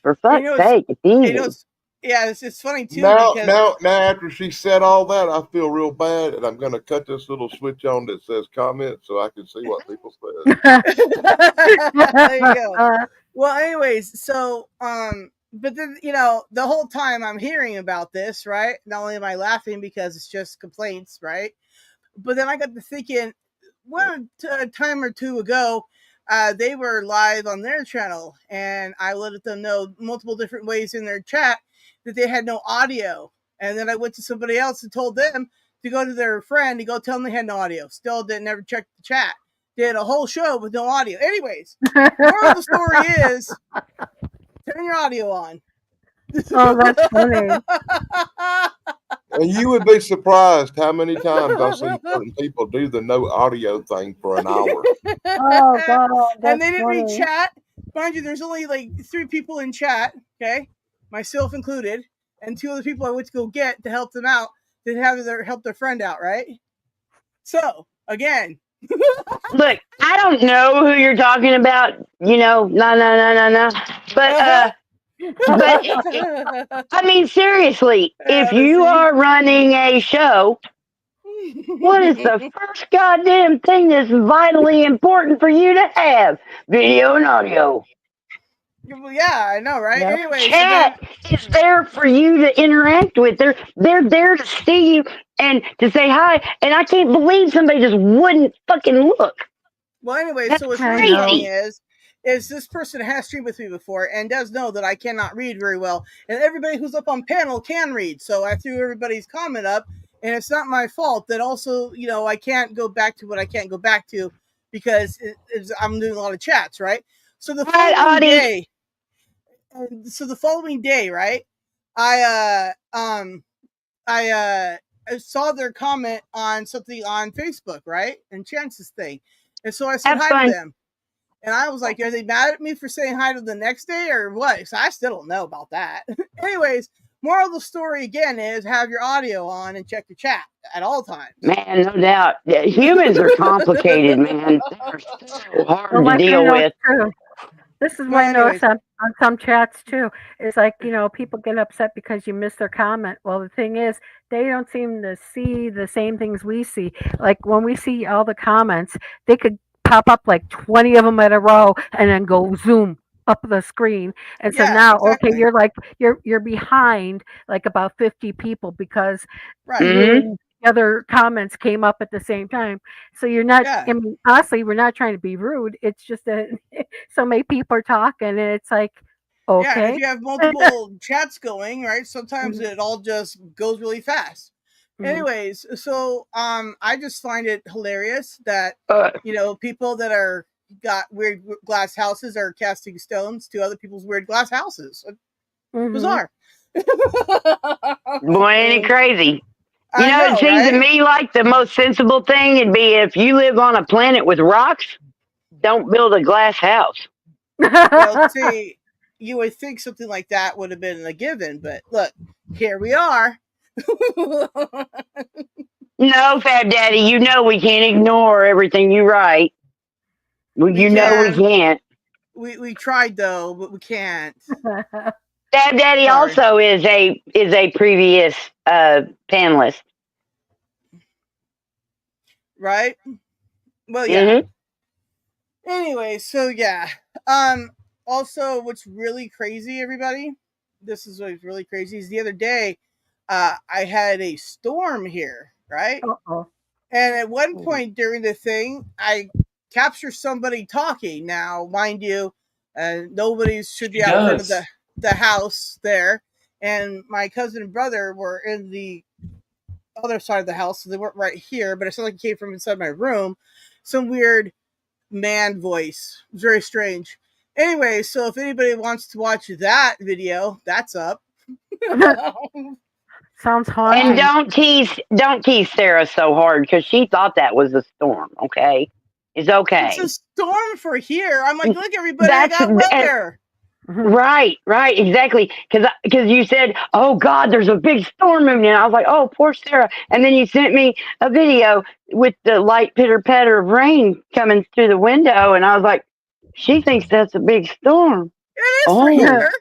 For you fuck's know sake, it's you know easy. yeah, it's funny too Now, because now, now, after she said all that, I feel real bad, and I'm going to cut this little switch on that says comment so I can see what people said. there you go. Well, anyways, so but then the whole time I'm hearing about this, right? Not only am I laughing because it's just complaints, right? But then I got to thinking, a time or two ago, they were live on their channel, and I let them know multiple different ways in their chat that they had no audio. And then I went to somebody else and told them to go to their friend to go tell them they had no audio. Still didn't ever check the chat. They had a whole show with no audio. Anyways, moral of the story is turn your audio on. Oh, that's funny. And you would be surprised how many times I see certain people do the no audio thing for an hour. Oh God, And that's they didn't read funny. chat. Mind you, there's only like 3 people in chat, okay? Myself included, and 2 other people I went to go get to help them out, to help their friend out, right? So, again. Look, I don't know who you're talking about. No. But I mean, seriously, if you See? are running a show, what is the first goddamn thing that's vitally important for you to have? Video and audio. Yeah, I know, right? Yep. Anyways, and then Chat is there for you to interact with. They're there to see you and to say hi. And I can't believe somebody just wouldn't fucking look. well, anyways, That's so what's I really know. funny crazy. is this person has streamed with me before and does know that I cannot read very well, and everybody who's up on panel can read. So I threw everybody's comment up, and it's not my fault that also I can't go back to what I can't go back to because I'm doing a lot of chats, right? So the Right, following Audie? day, right, I saw their comment on something on Facebook, right, and Chance's thing, and so I said Have hi to fun. them. And I was like, are they mad at me for saying hi to the next day or what? So I still don't know about that. Anyways, moral of the story again is have your audio on and check your chat at all times. Man, no doubt. Yeah, humans are complicated, man. They're so hard Well, to like I deal know with. too. This is what Well, I notice anyways, on some chats too. It's like, people get upset because you miss their comment. Well, the thing is, they don't seem to see the same things we see. Like when we see all the comments, they could pop up like 20 of them at a row and then go zoom up the screen. And so yeah, now, okay, exactly. you're like, you're behind like about 50 people because Right. you Hmm. and the other comments came up at the same time. So you're not, Yeah. I mean, honestly, we're not trying to be rude. It's just that so many people are talking, and it's like, Yeah. And if okay. you have multiple chats going, right, sometimes Mhm, it all just goes really fast. mhm. Anyways, so I just find it hilarious that Uh, people that are got weird glass houses are casting stones to other people's weird glass houses. Mhm. Bizarre. boy, ain't it crazy? I It know, seems to right? me like the most sensible thing would be if you live on a planet with rocks, don't build a glass house. Well, see, you would think something like that would have been a given, but look, here we are. No, Fat Daddy, we can't ignore everything you write. Well, We we can. can't. We tried though, but we can't. Fat Daddy Sorry. also is a previous panelist. Right? Well, yeah. Hmm. Anyway, so yeah. Also, what's really crazy, everybody? This is what's really crazy. Is the other day, I had a storm here, right? Uh-oh. And at one point during the thing, I capture somebody talking. Now, mind you, nobody should be She out in front of does. the house there. And my cousin and brother were in the other side of the house, so they weren't right here, but it sounded like it came from inside my room. Some weird man voice. It was very strange. Anyway, so if anybody wants to watch that video, that's up. Sounds And haunting. don't tease Sarah so hard because she thought that was a storm. Okay, it's okay. It's a storm for here. I'm like, look, everybody, I That's got weather. right, exactly. Because you said, "Oh God, there's a big storm moving," and I was like, "Oh, poor Sarah." And then you sent me a video with the light pitter patter of rain coming through the window, and I was like, "She thinks that's a big storm." It is Oh. for here.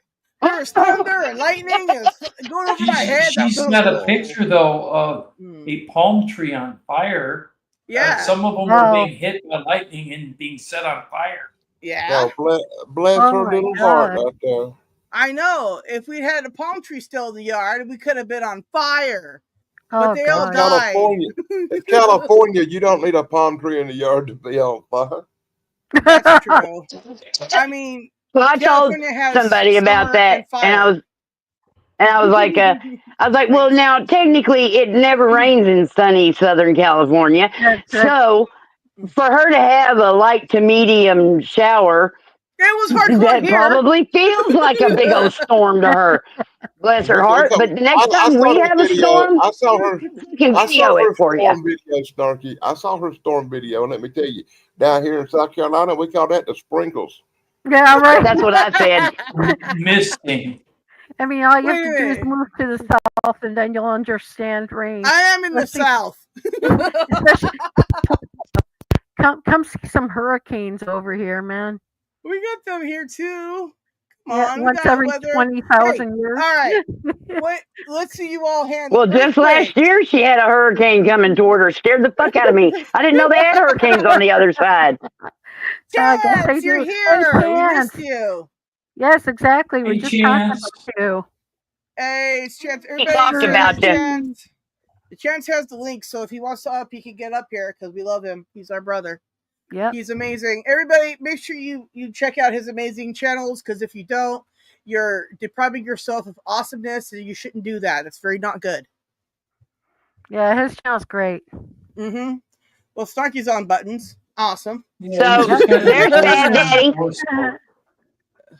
There's thunder and lightning and going over my head. She's got a picture though of a palm tree on fire. Yeah. Some of them were being hit by lightning and being set on fire. Yeah. So bless Oh her my little heart God. out there. I know. If we had a palm tree still in the yard, we could have been on fire. Oh, But they all God. died. In California, you don't need a palm tree in the yard to be on fire. That's true. I mean, Well, I told California has somebody about summer that, and I was like, well, now technically it never rains in sunny Southern California, That's right. so for her to have a light to medium shower, it was hardcore that here. probably feels like a big old storm to her. Bless her heart. But the next I time saw we the have a video. storm, I saw her. we can I video saw her it for you. storm video, Snarky. I saw her storm video, and let me tell you, down here in South Carolina, we call that the sprinkles. Yeah, right. That's what I said. Misting. I mean, all you have Wait a to do is minute. move to the south, and then you'll understand rain. I am in the South. Come see some hurricanes over here, man. We got them here too. Come Yeah, on, we once got every weather. 20,000 Hey, years. all right. Wait, let's see you all handle. Well, just last year she had a hurricane coming toward her. Scared the fuck out of me. I didn't know they had hurricanes on the other side. I guess they Chance, you're do. here. Hey, We Chance. missed you. Yes, exactly. We Hey, just talked Chance. about you. Hey, it's Chance. We Everybody, talked share about you. Chance. Chance has the link, so if he wants to up, he can get up here because we love him. He's our brother. Yep. He's amazing. Everybody, make sure you check out his amazing channels, because if you don't, you're depriving yourself of awesomeness, and you shouldn't do that. It's very not good. Yeah, his channel's great. Mm-hmm. Well, Snarky's on buttons. Awesome. Yeah, So there's Bad Daddy.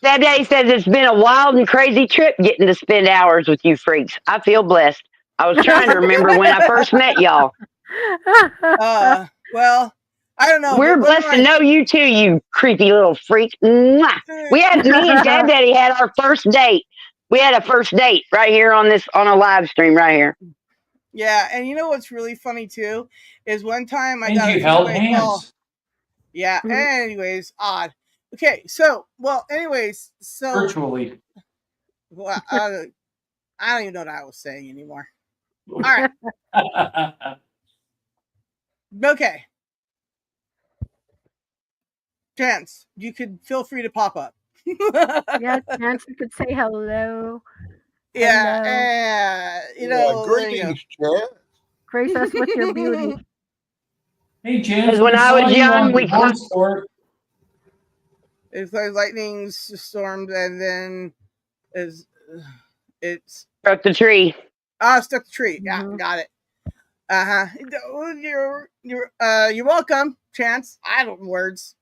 Bad Daddy says it's been a wild and crazy trip getting to spend hours with you freaks. I feel blessed. I was trying to remember when I first met y'all. Well, I don't know. We're blessed to know you too, you creepy little freak. Mwah. Me and Bad Daddy had our first date. We had a first date right here on a live stream right here. Yeah, and you know what's really funny too is one time I And got you a held three-way call. hands. Yeah. Anyways, odd. Okay. So, Virtually. Well, I don't even know what I was saying anymore. All right. Okay. Chance, you could feel free to pop up. Yeah, Chance, you could say hello. Yeah, you know, greetings, Chance. Grace us with your beauty. Hey, Chance. Because when I was young, we it's like lightning storms, and then it's struck the tree. Stuck the tree. Yeah, got it. You're welcome, Chance. I don't words.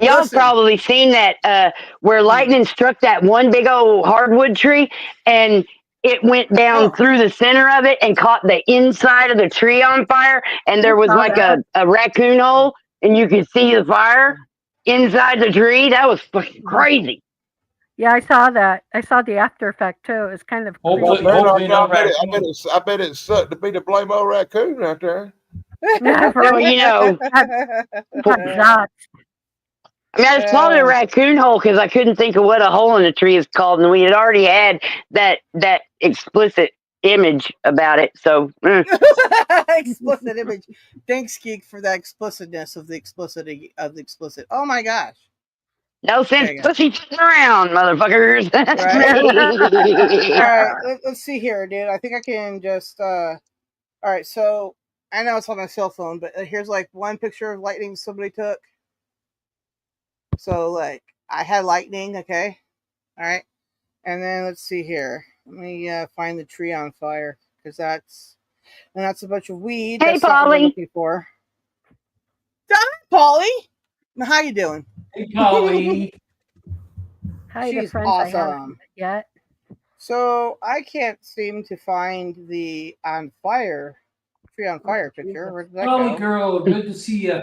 Y'all probably seen that where lightning struck that one big old hardwood tree, and it went down through the center of it and caught the inside of the tree on fire, and there was like a raccoon hole, and you could see the fire inside the tree. That was fucking crazy. Yeah, I saw that. I saw the after effect too. It's kind of I bet it sucked to be the blame old raccoon right there. Well, you know. I mean, I just called it a raccoon hole because I couldn't think of what a hole in a tree is called, and we had already had that explicit image about it. So explicit image. Thanks, Geek, for that explicitness of the explicit. Oh my gosh. No sense pussy around, motherfuckers. Right. All right, let's see here, dude. I think I can just. All right, so I know it's on my cell phone, but here's like one picture of lightning somebody took. So like I had lightning, okay, all right, and then let's see here. Let me find the tree on fire because that's a bunch of weed. Hey, That's not what we're Polly. looking for. Hi, Polly. How you doing? Hey, Polly. Hi to She's friends I haven't awesome. met yet. So I can't seem to find the on fire tree on fire picture. Jesus. Where did that Polly go? girl, good to see you.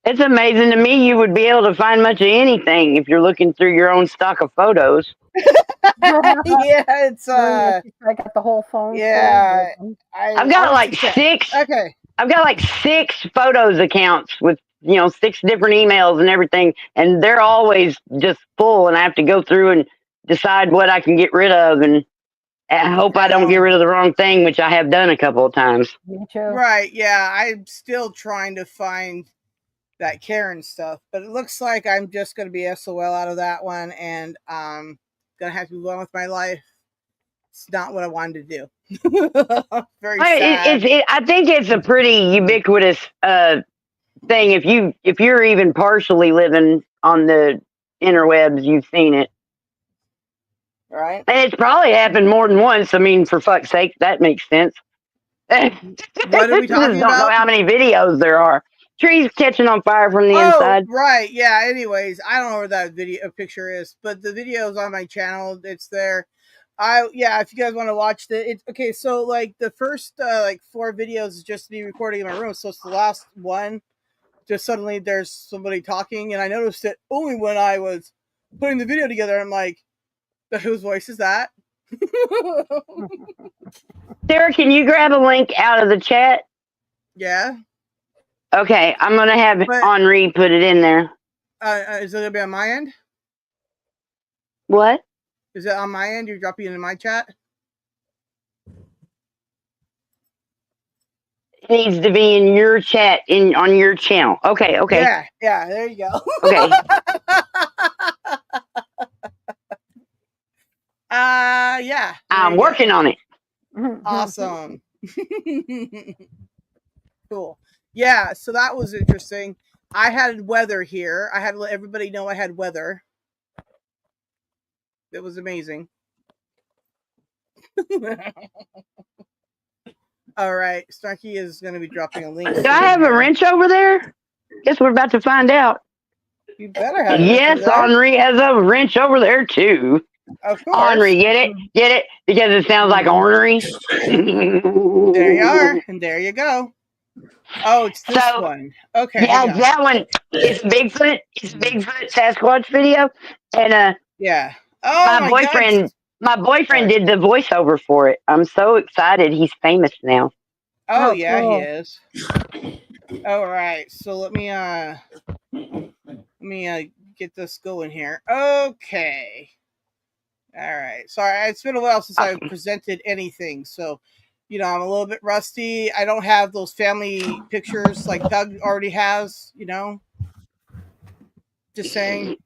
It's amazing to me you would be able to find much of anything if you're looking through your own stock of photos. Yeah, it's I got the whole phone. yeah. Full of them. I've got like check. six. Okay. I've got like 6 photos accounts with 6 different emails and everything, and they're always just full. And I have to go through and decide what I can get rid of, and I hope I don't get rid of the wrong thing, which I have done a couple of times. Me too. Right, yeah. I'm still trying to find that Karen stuff, but it looks like I'm just going to be SOL out of that one, and going to have to move on with my life. It's not what I wanted to do. Very sad. I think it's a pretty ubiquitous thing. If you're even partially living on the interwebs, you've seen it. Right. And it's probably happened more than once. I mean, for fuck's sake, that makes sense. What are we talking Just don't know about? how many videos there are. Trees catching on fire from the inside. Right. Yeah. Anyways, I don't know where that video picture is, but the video is on my channel. It's there. If you guys want to watch it's okay. So like the first like 4 videos is just me recording in my room. So it's the last one. Just suddenly there's somebody talking, and I noticed it only when I was putting the video together. I'm like, whose voice is that? Sarah, can you grab a link out of the chat? Yeah. Okay, I'm gonna have Henri put it in there. Is it gonna be on my end? What? Is it on my end? You're dropping it in my chat? It needs to be in your chat on your channel. Okay. Yeah, there you go. Okay. Yeah. I'm working on it. Awesome. Cool. Yeah, so that was interesting. I had weather here. I had to let everybody know I had weather. It was amazing. All right, Snarky is going to be dropping a link. Do I have a wrench over there? Guess we're about to find out. You better have. Yes, Henri has a wrench over there too. Of course. Henri, get it? Get it? Because it sounds like ornery. There you are, and there you go. Oh, it's this one. Okay. Yeah, that one. It's Bigfoot. It's Bigfoot Sasquatch video, and yeah. Oh, my boyfriend did the voiceover for it. I'm so excited. He's famous now. Oh yeah, cool. He is. All right, so let me get this going here. Okay. All right. Sorry, it's been a while since I presented anything, so I'm a little bit rusty. I don't have those family pictures like Doug already has. Just saying.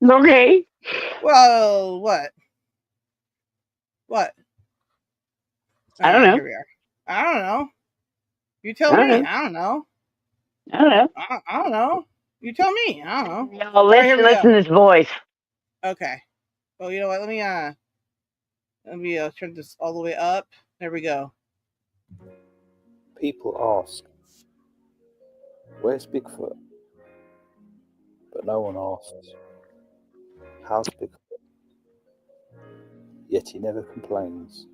Okay. Well, what? What? I don't know. Here we are. I don't know. You tell me. I don't know. I don't know. I don't know. You tell me. I don't know. Y'all listen to this voice. Okay. Well, you know what? Let me turn this all the way up. There we go. People ask, where's Bigfoot? But no one asks, how's Bigfoot? Yet he never complains.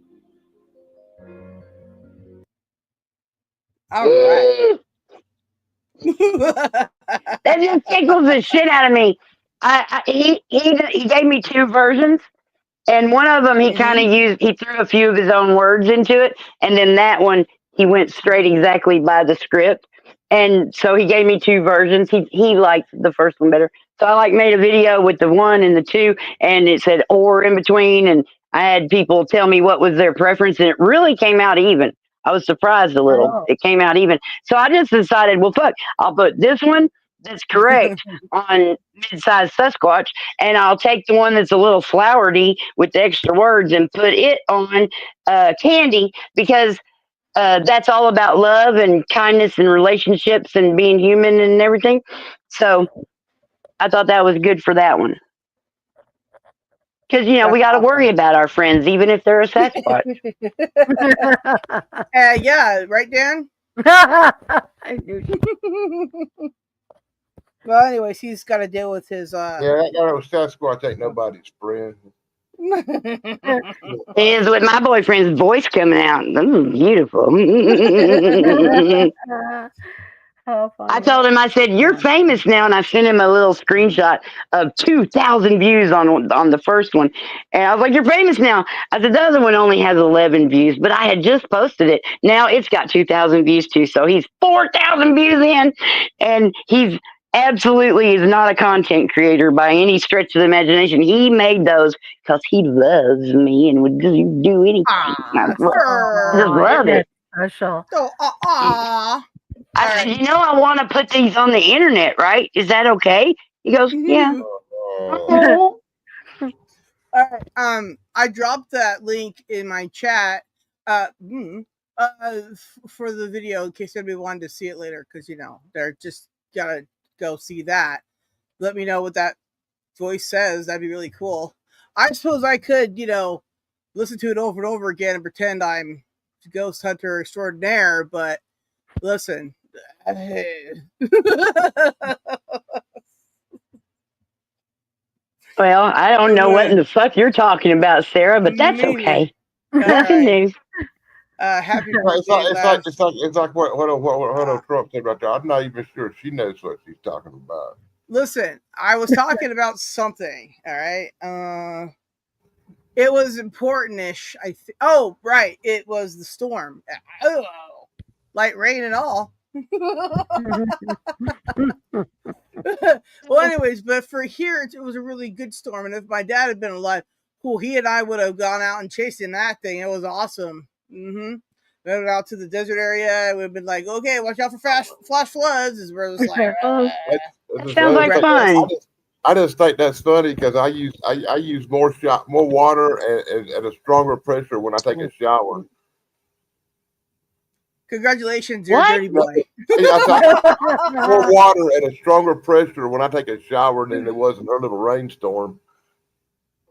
All right. That just tickles the shit out of me. He gave me 2 versions, and one of them he kind of he threw a few of his own words into it, and then that one he went straight exactly by the script. And so he gave me 2 versions. He liked the first one better. So I made a video with the 1 and the 2, and it said "or" in between, and I had people tell me what was their preference, and it really came out even. I was surprised a little. It came out even. So I just decided, well, fuck, I'll put this one, that's correct on mid-sized Sasquatch, and I'll take the one that's a little flowery with the extra words and put it on Candy, because that's all about love and kindness and relationships and being human and everything. So I thought that was good for that one. Because, you know, we got to worry about our friends, even if they're a Sasquatch. Yeah, right, Dan? I knew Well, anyways, he's got to deal with his. Yeah, that guy was Sasquatch ain't nobody's friend. It is with my boyfriend's voice coming out. Ooh, beautiful. How funny. I told him, I said, you're famous now. And I sent him a little screenshot of 2,000 views on the first one. And I was like, you're famous now. I said, the other one only has 11 views, but I had just posted it. Now it's got 2,000 views too. So he's 4,000 views in, and he's absolutely is not a content creator by any stretch of the imagination. He made those because he loves me and would do anything. I just love it. Special. So, I said, you know, I want to put these on the internet, right? Is that okay? He goes, yeah. All right. I dropped that link in my chat for the video in case anybody wanted to see it later, because, you know, they're just gotta go see that. Let me know what that voice says. That'd be really cool. I suppose I could, you know, listen to it over and over again and pretend I'm ghost hunter extraordinaire, but listen. Well, I don't know what in the fuck you're talking about, Sarah, but that's okay. Nothing new. Happy It's birthday, like what Trump said right there. I'm not even sure she knows what she's talking about. Listen, I was talking about something. All right. It was important-ish. Oh, right. It was the storm. Oh, light rain and all. Well, anyways, but for here, it was a really good storm. And if my dad had been alive, cool, he and I would have gone out and chasing that thing. It was awesome. Went out to the desert area. We've been like, okay, watch out for flash floods. Is where it was like, that sounds like fun. I just think that's funny because I use more water and a stronger pressure when I take a shower. Congratulations, you're a dirty boy. More water and a stronger pressure when I take a shower than it was in a little rainstorm.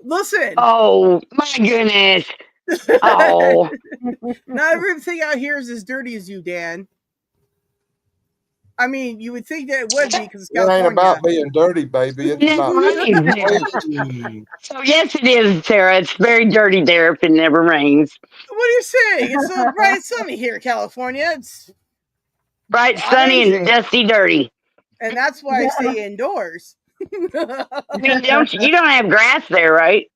Listen. Oh my goodness. Oh. Not everything out here is as dirty as you, Dan. I mean, you would think that it would be because it's California. It ain't about being dirty, baby. It's about So yes, it is, Sarah. It's very dirty there if it never rains. What are you saying? It's so bright and sunny here in California. It's bright, sunny, and dusty, dirty. And that's why I stay indoors. I mean, you don't have grass there, right?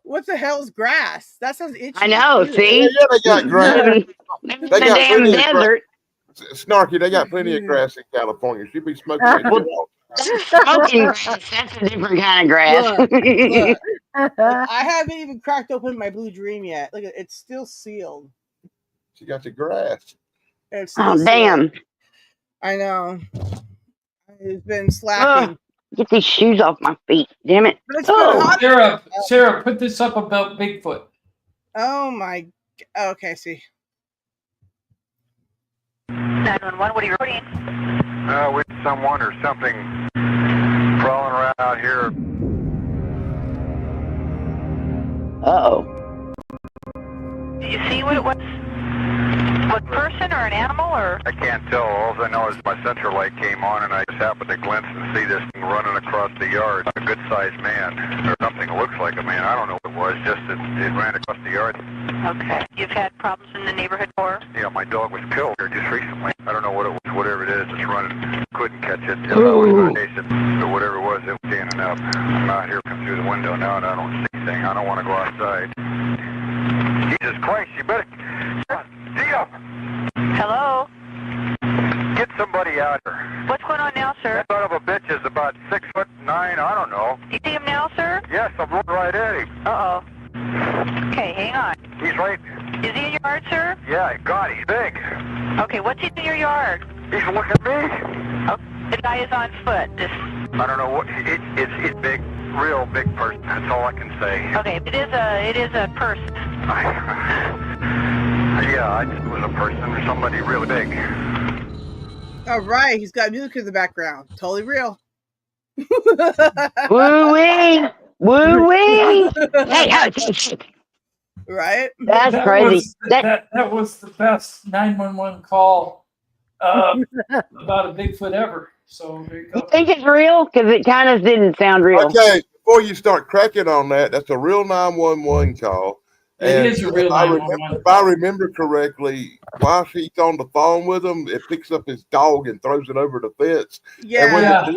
What the hell's grass? That sounds itchy. I know. See, yeah, they got grass. They got damn desert. Snarky, they got plenty of grass in California. She'd be smoking. Smoking grass. That's a different kind of grass. Look. I haven't even cracked open my Blue Dream yet. Look, it's still sealed. She got the grass. It's damn! I know. It's been slacking. Get these shoes off my feet. Damn it! Sarah, put this up about Bigfoot. Oh my. Okay, see. 911, what are you reporting? With someone or something crawling around out here. Uh-oh. Did you see what it was? A person or an animal or? I can't tell. All I know is my sensor light came on and I just happened to glance and see this thing running across the yard. A good-sized man or something that looks like a man. I don't know what it was. Just that it ran across the yard. Okay. You've had problems in the neighborhood before? Yeah, my dog was killed here just recently. I don't know what it was. Whatever it is, it's running. Couldn't catch it. I was going to chase it. So whatever it was standing up. I'm out here come through the window now and I don't see anything. I don't want to go outside. Jesus Christ, you better... Hello? Get somebody out here. What's going on now, sir? That son of a bitch is about 6'9", I don't know. You see him now, sir? Yes, I'm looking right at him. Uh-oh. Okay, hang on. He's right. Is he in your yard, sir? Yeah, God, he's big. Okay, what's he in your yard? He's looking at me. The guy is on foot. I don't know what it's big, real big person. That's all I can say. Okay, it is a person. Yeah, it was a person or somebody really big. All right, he's got music in the background. Totally real. Woo wee, woo wee. Hey, right? That's that crazy. Was, that was the best 911 call about a Bigfoot ever. So there you go. You think it's real? Because it kind of didn't sound real. Okay, before you start cracking on that, that's a real 911 call. It is a real 911 if I remember correctly, while she's on the phone with him, it picks up his dog and throws it over the fence. Yeah.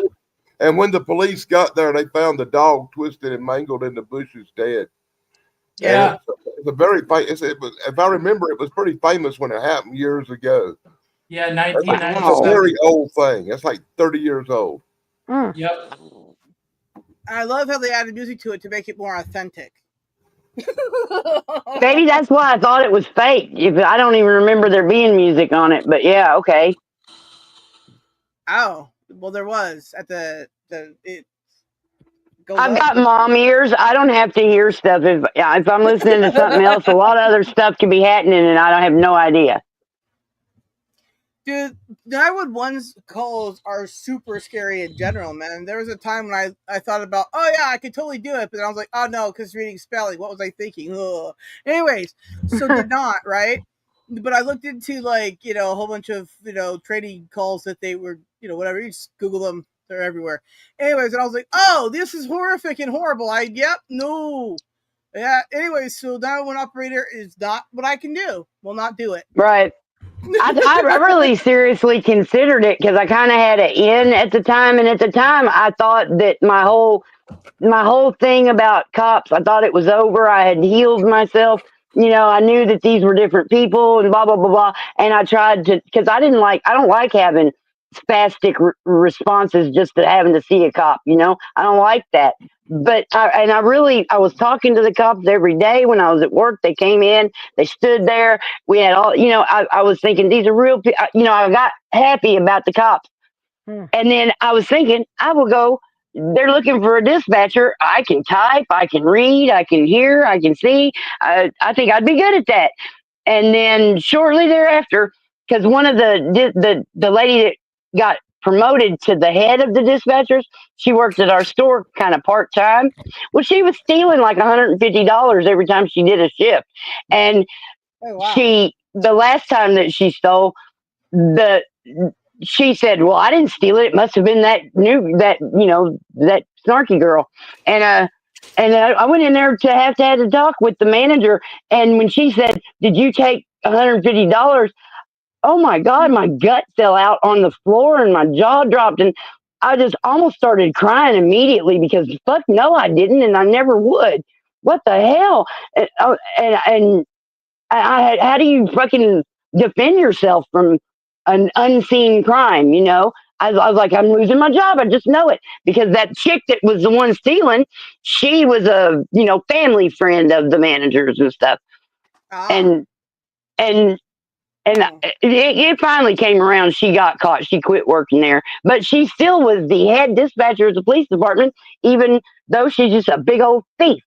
And when the police got there, they found the dog twisted and mangled in the bushes, dead. Yeah. It's a very famous. If I remember, it was pretty famous when it happened years ago. Yeah, It's 1997. a very old thing. It's like 30 years old. Yep. I love how they added music to it to make it more authentic. Maybe that's why I thought it was fake. If I don't even remember there being music on it, but yeah, okay. Oh, well, there was at the it. I've got mom ears. I don't have to hear stuff. If I'm listening to something else, a lot of other stuff could be happening, and I don't have no idea. Dude, 911's calls are super scary in general, man. There was a time when I thought about, oh yeah, I could totally do it, but then I was like, oh no, because reading spelling, what was I thinking? Ugh. Anyways, so did not, right? But I looked into a whole bunch of trading calls that they were whatever. You just Google them; they're everywhere. Anyways, and I was like, oh, this is horrific and horrible. No. Yeah. Anyways, so 911 operator is not what I can do. Will not do it. Right. I really seriously considered it because I kind of had an in at the time, and at the time I thought that my whole thing about cops, I thought it was over. I had healed myself. I knew that these were different people and blah blah blah blah. And I tried to, because I don't like having spastic responses just to having to see a cop. I don't like that. But I was talking to the cops every day when I was at work. They came in, they stood there. We had all, I was thinking these are real people. I got happy about the cops. And then I was thinking, I will go, they're looking for a dispatcher. I can type, I can read, I can hear, I can see. I think I'd be good at that. And then shortly thereafter, because one of the lady that got promoted to the head of the dispatchers, she worked at our store kind of part-time. Well, she was stealing like $150 every time she did a shift. And the last time that she stole, she said, well, I didn't steal it. It must have been that snarky girl. And I went in there to have a talk with the manager. And when she said, did you take $150? Oh my God, my gut fell out on the floor and my jaw dropped. And I just almost started crying immediately because fuck no, I didn't. And I never would. What the hell? And how do you fucking defend yourself from an unseen crime? I was like, I'm losing my job. I just know it, because that chick that was the one stealing, she was a family friend of the managers and stuff. And it finally came around. She got caught. She quit working there, but she still was the head dispatcher of the police department, even though she's just a big old thief.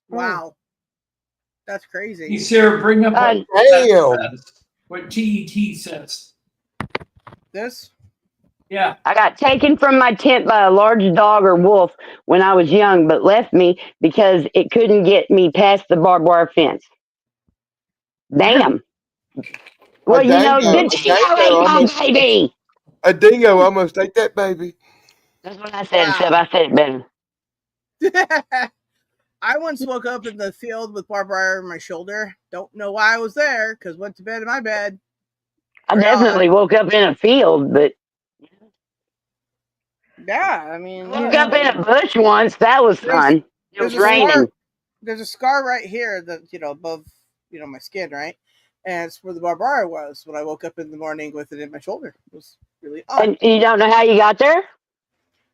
Wow. That's crazy. You Sarah, bring up what TET says. This? Yeah. I got taken from my tent by a large dog or wolf when I was young, but left me because it couldn't get me past the barbed wire fence. Damn. Well, did she ate my baby? A dingo almost ate that baby. That's what I said, Seb. I said it better. I once woke up in the field with barbed wire on my shoulder. Don't know why I was there, because went to bed in my bed. I definitely woke up in a field, but yeah, I mean, woke up in a bush once. That was fun. It was raining. There's a scar right here that above my skin, right? And it's where the barbed wire was when I woke up in the morning with it in my shoulder. It was really odd. And you don't know how you got there?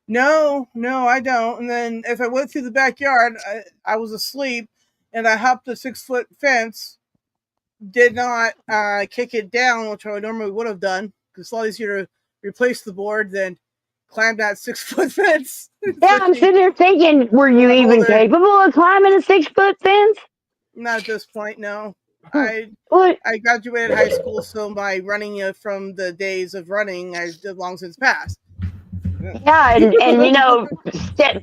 No, I don't. And then if I went through the backyard, I was asleep, and I hopped a 6-foot fence. Did not kick it down, which I normally would have done, because it's a lot easier to replace the board than climb that 6-foot fence. Yeah, I'm sitting there thinking, were you I'm even older. capable of climbing a 6-foot fence? Not at this point, no. What? I graduated high school, so my running from the days of running has long since passed. Yeah, and you know,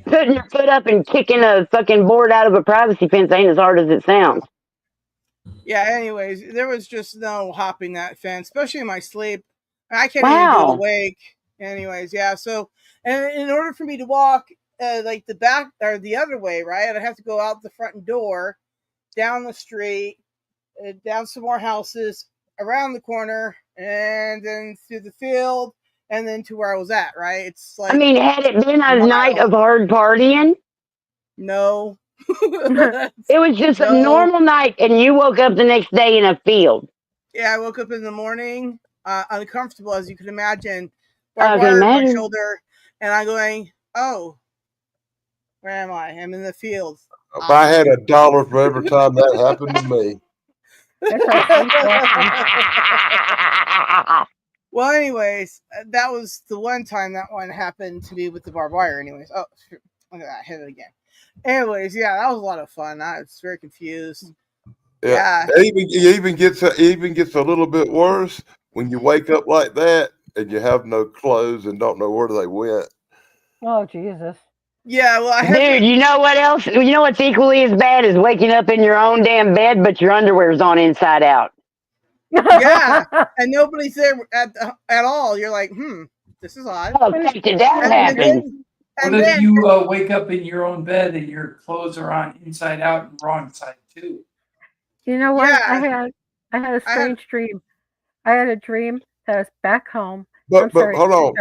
putting your foot up and kicking a fucking board out of a privacy fence ain't as hard as it sounds. Yeah, anyways, there was just no hopping that fence, especially in my sleep. I can't even do it awake. Anyways, yeah, so, and in order for me to walk like the back or the other way, right, I'd have to go out the front door, down the street, down some more houses, around the corner, and then through the field, and then to where I was at, right? It's like, I mean, had it been a night of hard partying? No. It was just a normal night, and you woke up the next day in a field. Yeah, I woke up in the morning, uncomfortable, as you can imagine, I barbed can wire on my imagine. shoulder, and I'm going, oh, where am I? I'm in the field. If I had $1 for every time that happened to me. Well, anyways, that was the one time that one happened to me with the barbed wire. Anyways, oh, look at that, I hit it again. Anyways, yeah, that was a lot of fun. I was very confused. Yeah, it even gets a little bit worse when you wake up like that and you have no clothes and don't know where they went. Oh, Jesus. Yeah, well, Dude, you know what else? You know what's equally as bad as waking up in your own damn bed, but your underwear's on inside out. Yeah, and nobody's there at all. You're like, this is odd. Oh, did that happen? What if you wake up in your own bed and your clothes are on inside out and wrong side too? You know what? Yeah. I had a strange dream. I had a dream that I was back home. But hold on,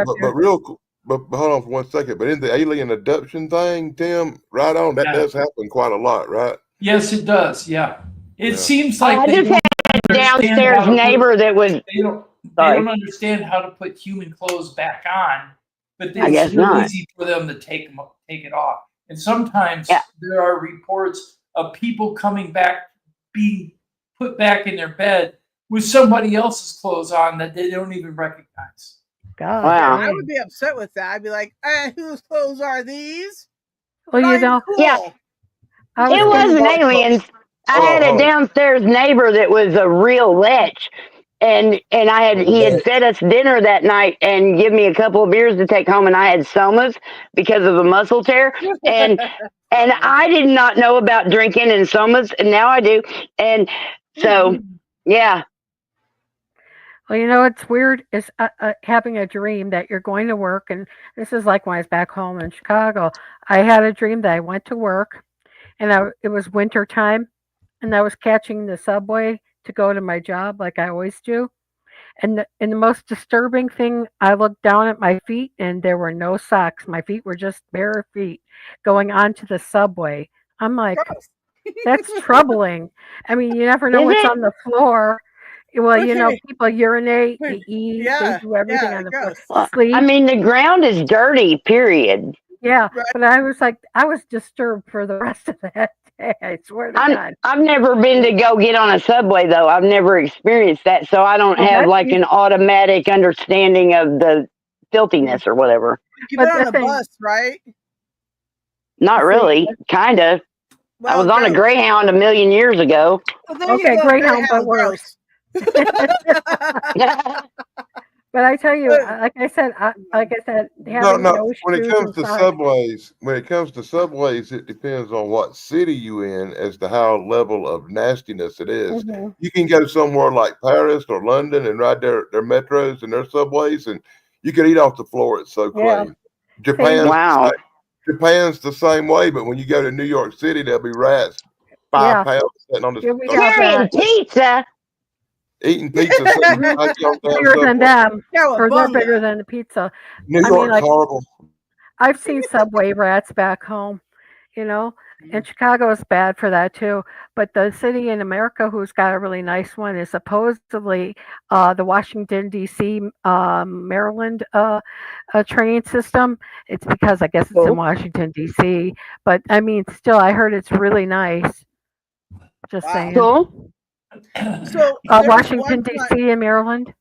but hold on for 1 second. But in the alien abduction thing, Tim, right on, that does happen quite a lot, right? Yes, it does. Yeah, it seems like I just had a downstairs neighbor that was. They don't understand how to put human clothes back on, but I guess it's real not. easy for them to take it off. And sometimes there are reports of people coming back, being put back in their bed with somebody else's clothes on that they don't even recognize. God, wow. I would be upset with that. I'd be like, whose clothes are these? Well, you know, it wasn't aliens. I had a downstairs neighbor that was a real lech, and he had fed us dinner that night and give me a couple of beers to take home, and I had somas because of a muscle tear, and I did not know about drinking and somas, and now I do, and so yeah. Well, you know what's weird is having a dream that you're going to work, and this is like when I was back home in Chicago. I had a dream that I went to work, and it was winter time, and I was catching the subway to go to my job like I always do. And the most disturbing thing, I looked down at my feet, and there were no socks. My feet were just bare feet going onto the subway. I'm like, that's troubling. I mean, you never know what's on the floor. Well, you know, people urinate, they eat, they do everything on the floor. Well, Sleep. I mean, the ground is dirty, period. Yeah, but I was disturbed for the rest of that day. I swear to God. I've never been to go get on a subway, though. I've never experienced that, so I don't have like an automatic understanding of the filthiness or whatever. You've been on a bus, right? Not really, kind of. Well, I was on a Greyhound a million years ago. Well, okay, Greyhound, but worse. But I tell you, like I said, no. When it comes to subways, it depends on what city you in as to how level of nastiness it is. Mm-hmm. You can go somewhere like Paris or London and ride their metros and their subways, and you can eat off the floor. It's so clean. Japan's the same way, but when you go to New York City, there'll be rats 5 pounds sitting on the pizza. Eating pizza. Bigger than them. Or they're bigger than the pizza. New York's horrible. I've seen subway rats back home, you know, and Chicago is bad for that too. But the city in America who's got a really nice one is supposedly the Washington, D.C., Maryland train system. It's because I guess it's in Washington, D.C. But I mean, still, I heard it's really nice. Just saying. Cool. So Washington, D.C. and Maryland.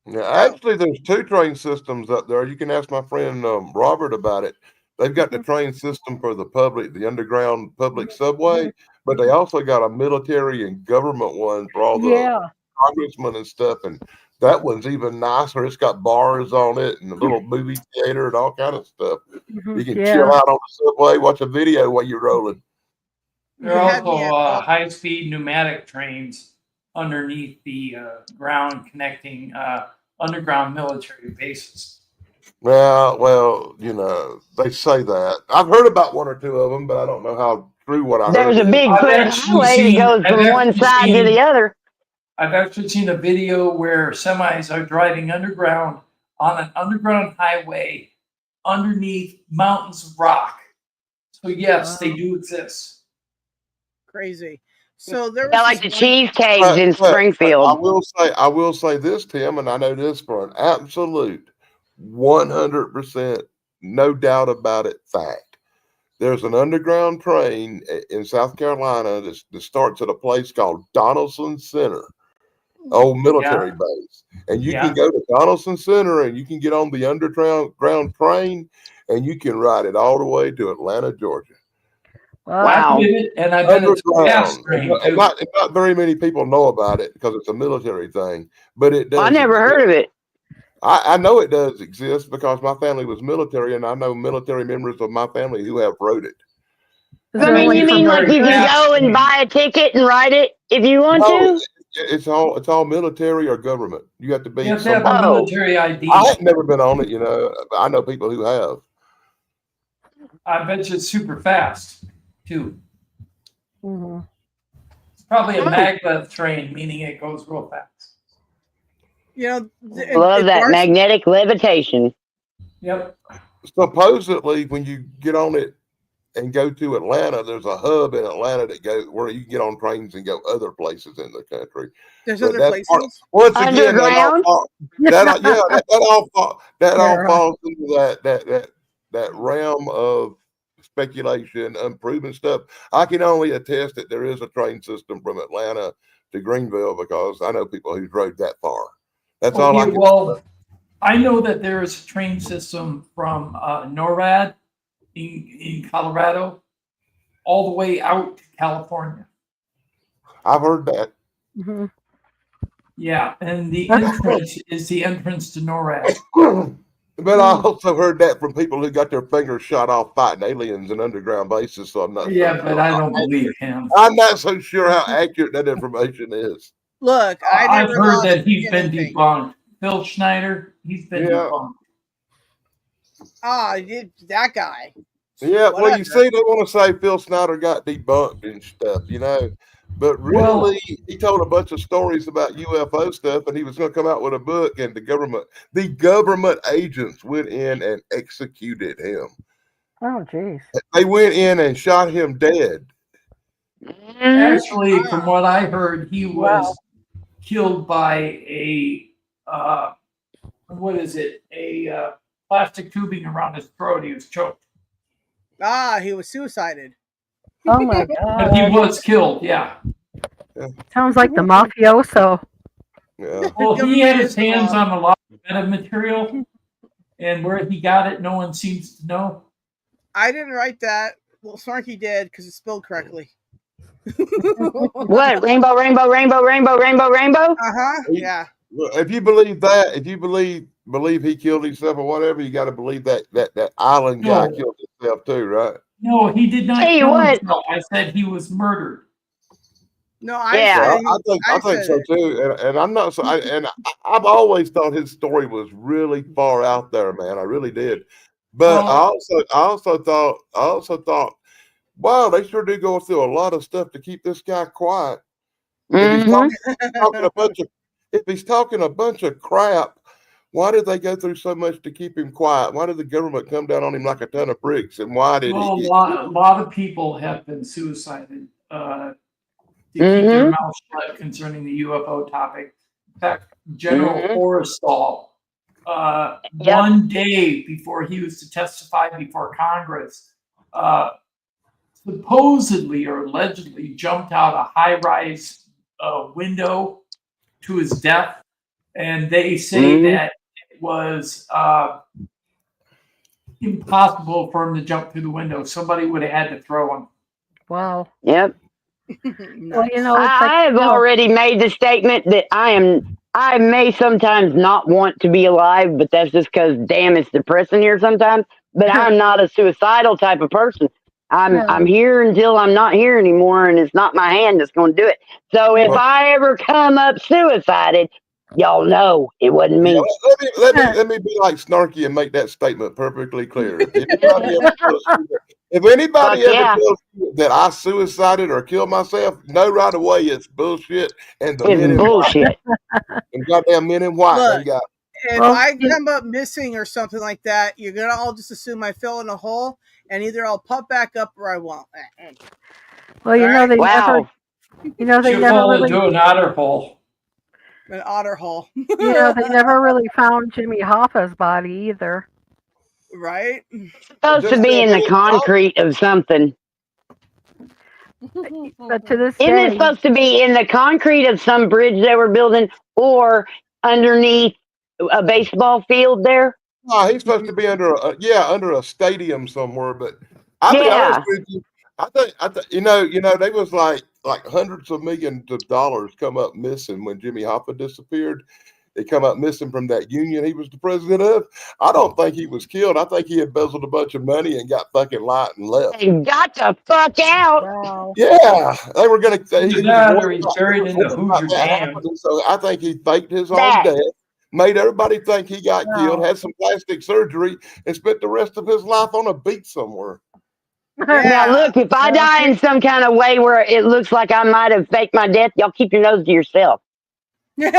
Yeah, actually, there's two train systems up there. You can ask my friend Robert about it. They've got the train system for the public, the underground public subway, but they also got a military and government one for all the Yeah. congressmen and stuff. And that one's even nicer. It's got bars on it and a little movie theater and all kind of stuff. You can chill Yeah. out on the subway, watch a video while you're rolling. There are also high-speed pneumatic trains underneath the ground connecting underground military bases. Well, you know, they say that. I've heard about one or two of them, but I don't know how true what I There's heard a is. Bigfoot highway that goes from one side to the other. I've actually seen a video where semis are driving underground on an underground highway underneath mountains of rock. So yes, they do exist. Crazy. So there was Yeah, like the cheesecakes in But Springfield. I will say this, Tim, and I know this for an absolute 100%, no doubt about it, fact. There's an underground train in South Carolina that starts at a place called Donaldson Center, old military base. And you can go to Donaldson Center and you can get on the underground train and you can ride it all the way to Atlanta, Georgia. Wow. And I bet it's a fast train too. Not very many people know about it because it's a military thing, but it does. I never heard of it. I know it does exist because my family was military, and I know military members of my family who have rode it. I mean, you mean like you can go and buy a ticket and ride it if you want to? It's all military or government. You have to be. You have to have a military ID. I have never been on it, you know. I know people who have. I bet you it's super fast too. It's probably a maglev train, meaning it goes real fast. You know, love that magnetic levitation. Yep. Supposedly, when you get on it and go to Atlanta, there's a hub in Atlanta that goes where you can get on trains and go other places in the country. There's other places. Once again, that all falls into that realm of speculation, unproven stuff. I can only attest that there is a train system from Atlanta to Greenville because I know people who drove that far. That's all I can. Well, I know that there is a train system from NORAD in Colorado all the way out to California. I've heard that. Yeah, and the entrance is the entrance to NORAD. But I also heard that from people who got their fingers shot off fighting aliens in underground bases. So I'm not. Yeah, but I don't believe him. I'm not so sure how accurate that information is. Look, I've heard that he's been debunked. Phil Schneider, he's been debunked. That guy. Yeah, well, you see, they want to say Phil Schneider got debunked and stuff, you know. But really, he told a bunch of stories about UFO stuff, and he was going to come out with a book, and the government agents went in and executed him. Oh, jeez. They went in and shot him dead. Actually, from what I heard, he was killed by a plastic tubing around his throat. He was choked. He was suicided. Oh my god. But he was killed, yeah. Sounds like the mafioso. Yeah. Well, he had his hands on a lot of metamaterial, and where he got it, no one seems to know. I didn't write that. Well, Snarky did because it's spelled correctly. What? Rainbow, rainbow, rainbow, rainbow, rainbow, rainbow? Yeah. If you believe that, if you believe he killed himself or whatever, you got to believe that island guy killed himself too, right? No, he did not kill himself. I said he was murdered. No, I think so too, and I'm not so. I've always thought his story was really far out there, man. I really did, but I also thought, wow, they sure do go through a lot of stuff to keep this guy quiet. If he's talking a bunch of crap, why did they go through so much to keep him quiet? Why did the government come down on him like a ton of bricks? And why did a lot of people have been suicided to keep their mouth shut concerning the UFO topic. In fact, General Forrestal, one day before he was to testify before Congress, supposedly or allegedly jumped out a high-rise window to his death and they say that it was impossible for him to jump through the window. Somebody would have had to throw him. Wow. Yep. Well, you know, it's I have already made the statement that I may sometimes not want to be alive, but that's just because, damn, it's depressing here sometimes. But I'm not a suicidal type of person. I'm here until I'm not here anymore, and it's not my hand that's going to do it. So if I ever come up suicided, y'all know it wasn't me. Let me be like Snarky and make that statement perfectly clear. If anybody ever tells you that I suicided or killed myself, know right away it's bullshit. And the men in bullshit. And goddamn men in white. Look, Got if I come up missing or something like that, you're gonna all just assume I fell in a hole, and either I'll pop back up or I won't. Well, you know they never. You know they You never fall really. into an otter hole. An otter hole. You know they never really found Jimmy Hoffa's body either. Right? It's supposed to be in the concrete of something. But to this Isn't day, it supposed to be in the concrete of some bridge they were building, or underneath a baseball field there? No, he's supposed to be under a stadium somewhere. But I'll be honest with you, I think you know they was like hundreds of millions of dollars come up missing when Jimmy Hoffa disappeared. They come up missing from that union he was the president of. I don't think he was killed. I think he embezzled a bunch of money and got fucking light and left. They got the fuck out. Wow. Yeah, they were going to. He's buried in the Hoosier Dam. So I think he faked his own death, made everybody think he got killed, had some plastic surgery, and spent the rest of his life on a beach somewhere. Now look, if I die in some kind of way where it looks like I might have faked my death, y'all keep your nose to yourself. If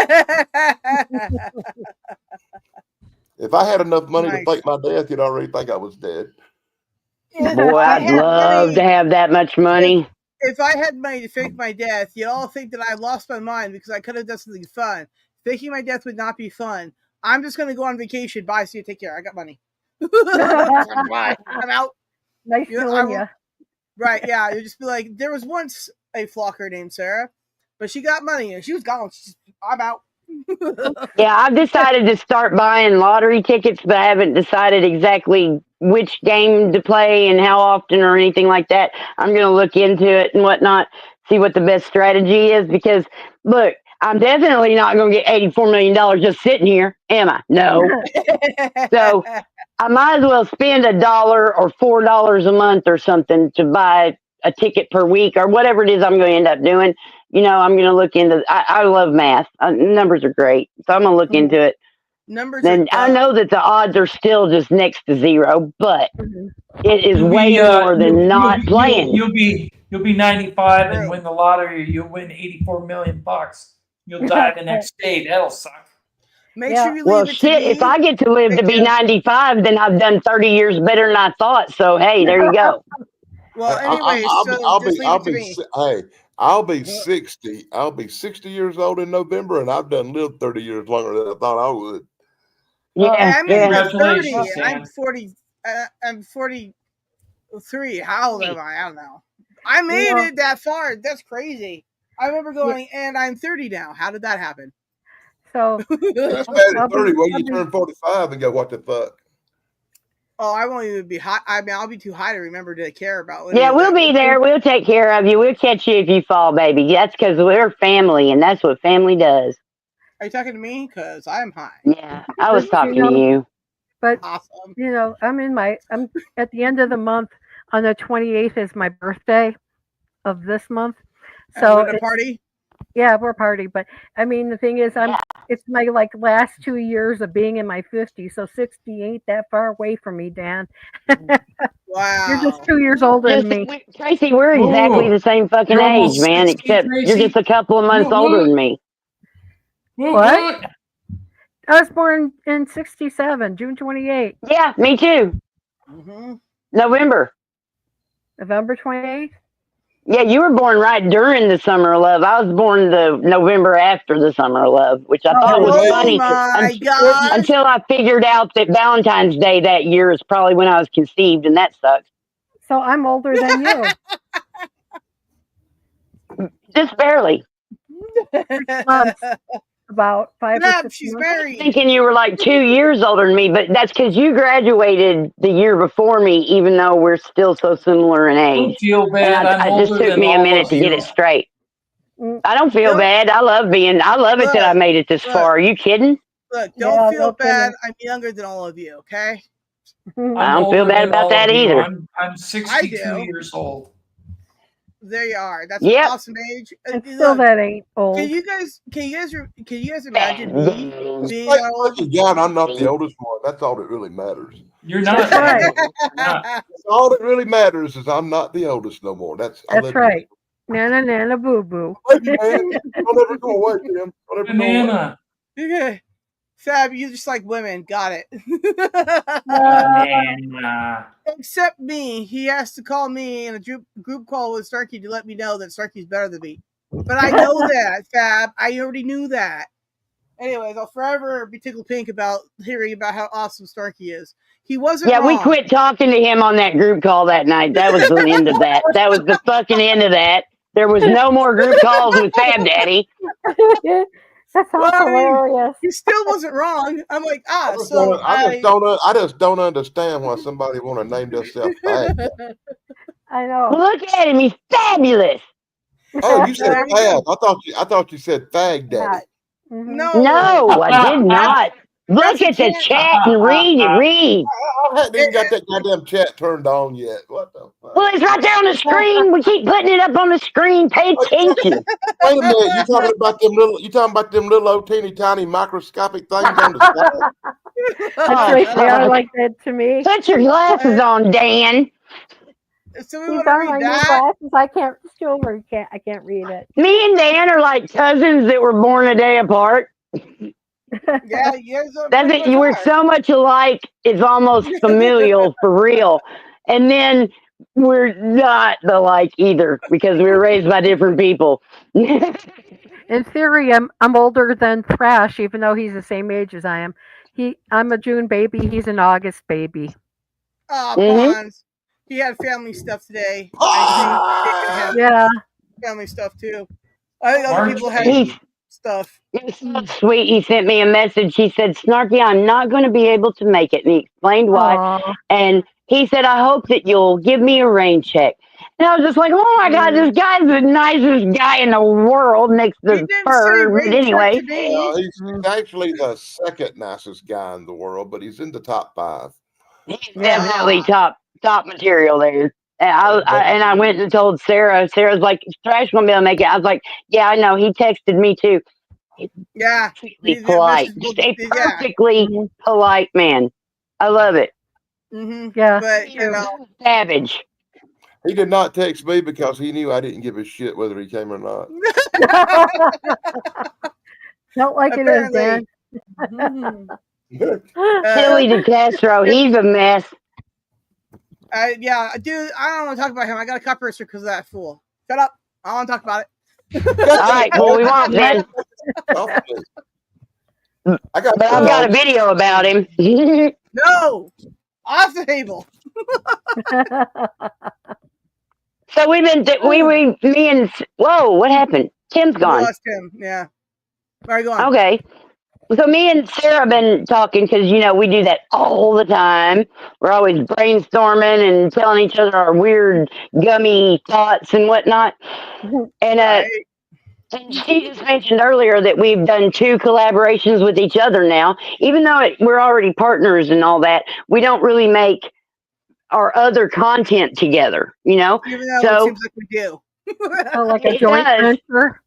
I had enough money to fake my death, you'd already think I was dead. Boy, I'd love to have that much money. If I had money to fake my death, you'd all think that I lost my mind because I could have done something fun. Faking my death would not be fun. I'm just going to go on vacation. Bye. See you. Take care. I got money. Bye. I'm out. Nice knowing you. Right. Yeah. You'd just be like, there was once a flocker named Sarah, but she got money and she was gone. I'm out. Yeah, I've decided to start buying lottery tickets, but I haven't decided exactly which game to play and how often or anything like that. I'm going to look into it and whatnot, see what the best strategy is, because look, I'm definitely not going to get $84 million just sitting here, am I? No. So I might as well spend $1 or $4 a month or something to buy a ticket per week or whatever it is I'm going to end up doing. You know, I'm going to look into. I love math. Numbers are great, so I'm going to look into it. Numbers. And I know that the odds are still just next to zero, but it is way more than not playing. You'll be 95 and win the lottery. You'll win $84 million. You'll die the next day. That'll suck. Make sure you well, leave it shit, to me. if I get to live to be 95, then I've done 30 years better than I thought. So, hey, there you go. Well, anyway, I'll be 60. I'll be 60 years old in November, and I've done lived 30 years longer than I thought I would. Yeah, I'm even 30. I'm 40. I'm 43. How old am I? I don't know. I made it that far. That's crazy. I remember going, and I'm 30 now. How did that happen? So that's bad at 30. Well, you turn 45 and go, what the fuck? Oh, I won't even be high. I mean, I'll be too high to remember to care about. Yeah, we'll be there. We'll take care of you. We'll catch you if you fall, baby. That's because we're family, and that's what family does. Are you talking to me? Because I'm high. Yeah, I was talking to you. But awesome. You know, I'm at the end of the month. On the 28th is my birthday of this month. So a party. Yeah, we're party. But I mean, the thing is, it's my last 2 years of being in my 50s. So 60 ain't that far away from me, Dan. Wow. You're just 2 years older than me. Tracy, we're exactly the same fucking age, man, 60, except Tracy. You're just a couple of months older than me. What? I was born in 67, June 28th. Yeah, me too. November 28th? Yeah, you were born right during the Summer of Love. I was born the November after the Summer of Love, which I thought was funny until I figured out that Valentine's Day that year is probably when I was conceived, and that sucks. So I'm older than you. Just barely. about 5 or Snap, 6 she's months. married. Thinking you were like 2 years older than me, but that's because you graduated the year before me, even though we're still so similar in Don't age. feel bad. And I'm it just older took than me a all minute of to get you. it straight. Mm, I don't feel Don't- bad. I love it that I made it this Look. far. Are you kidding? Look, don't Yeah, feel no bad. kidding. I'm younger than all of you, okay? I'm I don't feel older bad than about all that of you. either. I'm 62 do. years old. There you are. That's Yep. an awesome age. And still Look, that ain't old. can you guys imagine me being Like, that old? fucking God, I'm not the oldest one. That's all that really matters. You're not. That's right. You're not. That's all that really matters is I'm not the oldest no more. That's right. Nana, nana, boo, boo. Thank you, man. Don't ever go away, Tim. Don't ever go away. Banana. Okay. Fab, you just like women. Got it. Banana. Except me. He has to call me in a group call with Snarky to let me know that Snarky's better than me. But I know that, Fab. I already knew that. Anyways, I'll forever be tickled pink about hearing about how awesome Snarky is. He wasn't Yeah, wrong. we quit talking to him on that group call that night. That was the end of that. That was the fucking end of that. There was no more group calls with Fab Daddy. That sounds hilarious. He still wasn't wrong. I'm like, I just don't understand why somebody want to name themselves fag. I know. Look at him. He's fabulous. Oh, you said fag. I thought you said fag daddy. No. No, I did not. Look at the chat and read it. Read. I haven't even got that goddamn chat turned on yet. What the fuck? Well, it's right there on the screen. We keep putting it up on the screen. Pay attention. Wait a minute. You talking about them little old teeny tiny microscopic things on the side? That's right. They are like that to me. Put your glasses on, Dan. So we These want to are read my new that. glasses. I can't silver. I can't read it. Me and Dan are like cousins that were born a day apart. Yeah, you guys are That's pretty it. much We're are. so much alike. It's almost familial for real. And then we're not alike either because we were raised by different people. In theory, I'm older than Thrash, even though he's the same age as I am. I'm a June baby. He's an August baby. Oh, Mhm. Bonds. He had family stuff today. I think David had Yeah. family stuff too. I think other March people had He's stuff. sweet. He sent me a message. He said, Snarky, I'm not going to be able to make it. And he explained why. Aw. And he said, I hope that you'll give me a rain check. And I was just like, oh my God, this guy's the nicest guy in the world next He to didn't say her. But rain check anyway, to me. He's actually the second nicest guy in the world, but he's in the top 5. he's definitely top material there. And I went and told Sarah. Sarah's like, Thrash gonna be able to make it. I was like, yeah, I know. He texted me too. Yeah. Perfectly polite. Just a perfectly polite man. I love it. Mm-hmm. Yeah. But you know, Savage. He did not text me because he knew I didn't give a shit whether he came or not. Don't like it as Dan. Billy DeCastro, he's a mess. Yeah, dude, I don't want to talk about him. I got a cup roaster because of that fool. Shut up. I don't want to talk about it. All right, well, we won't then. But I've got a video about him. No, off the table. So we've been, me and, whoa, what happened? Tim's We gone. lost him. Yeah. All right, go on. Okay. So me and Sarah have been talking because, you know, we do that all the time. We're always brainstorming and telling each other our weird, gummy thoughts and whatnot. And, and she just mentioned earlier that we've done 2 collaborations with each other now. Even though we're already partners and all that, we don't really make our other content together, you know? Even though So it seems like we do. Oh, like a It joint does. venture.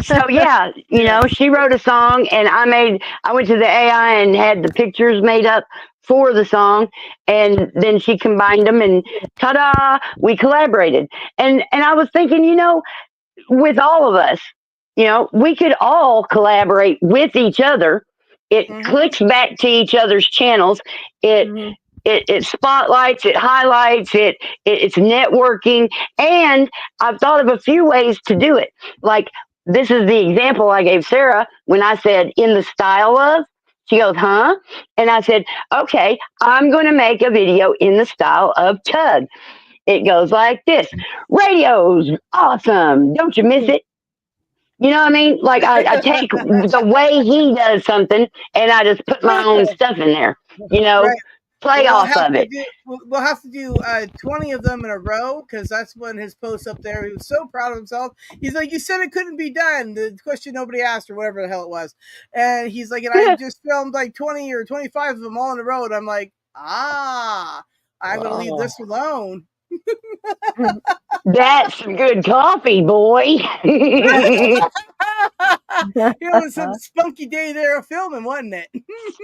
So yeah, you know, she wrote a song and I went to the AI and had the pictures made up for the song, and then she combined them and ta-da, we collaborated. And I was thinking, you know, with all of us, you know, we could all collaborate with each other. It clicks back to each other's channels. It spotlights, it highlights, it's networking. And I've thought of a few ways to do it. Like, this is the example I gave Sarah when I said, in the style of, she goes, huh? And I said, okay, I'm going to make a video in the style of Tug. It goes like this. Radio's awesome. Don't you miss it? You know what I mean? Like I take the way he does something and I just put my own stuff in there. You know, Right. play off of it. We'll have to do 20 of them in a row because that's when his post up there. He was so proud of himself. He's like, "You said it couldn't be done." The question nobody asked or whatever the hell it was, and he's like, "And I just filmed like 20 or 25 of them all in a row." And I'm like, "I'm gonna leave this alone." That's some good coffee, boy. It was some spunky day there of filming, wasn't it?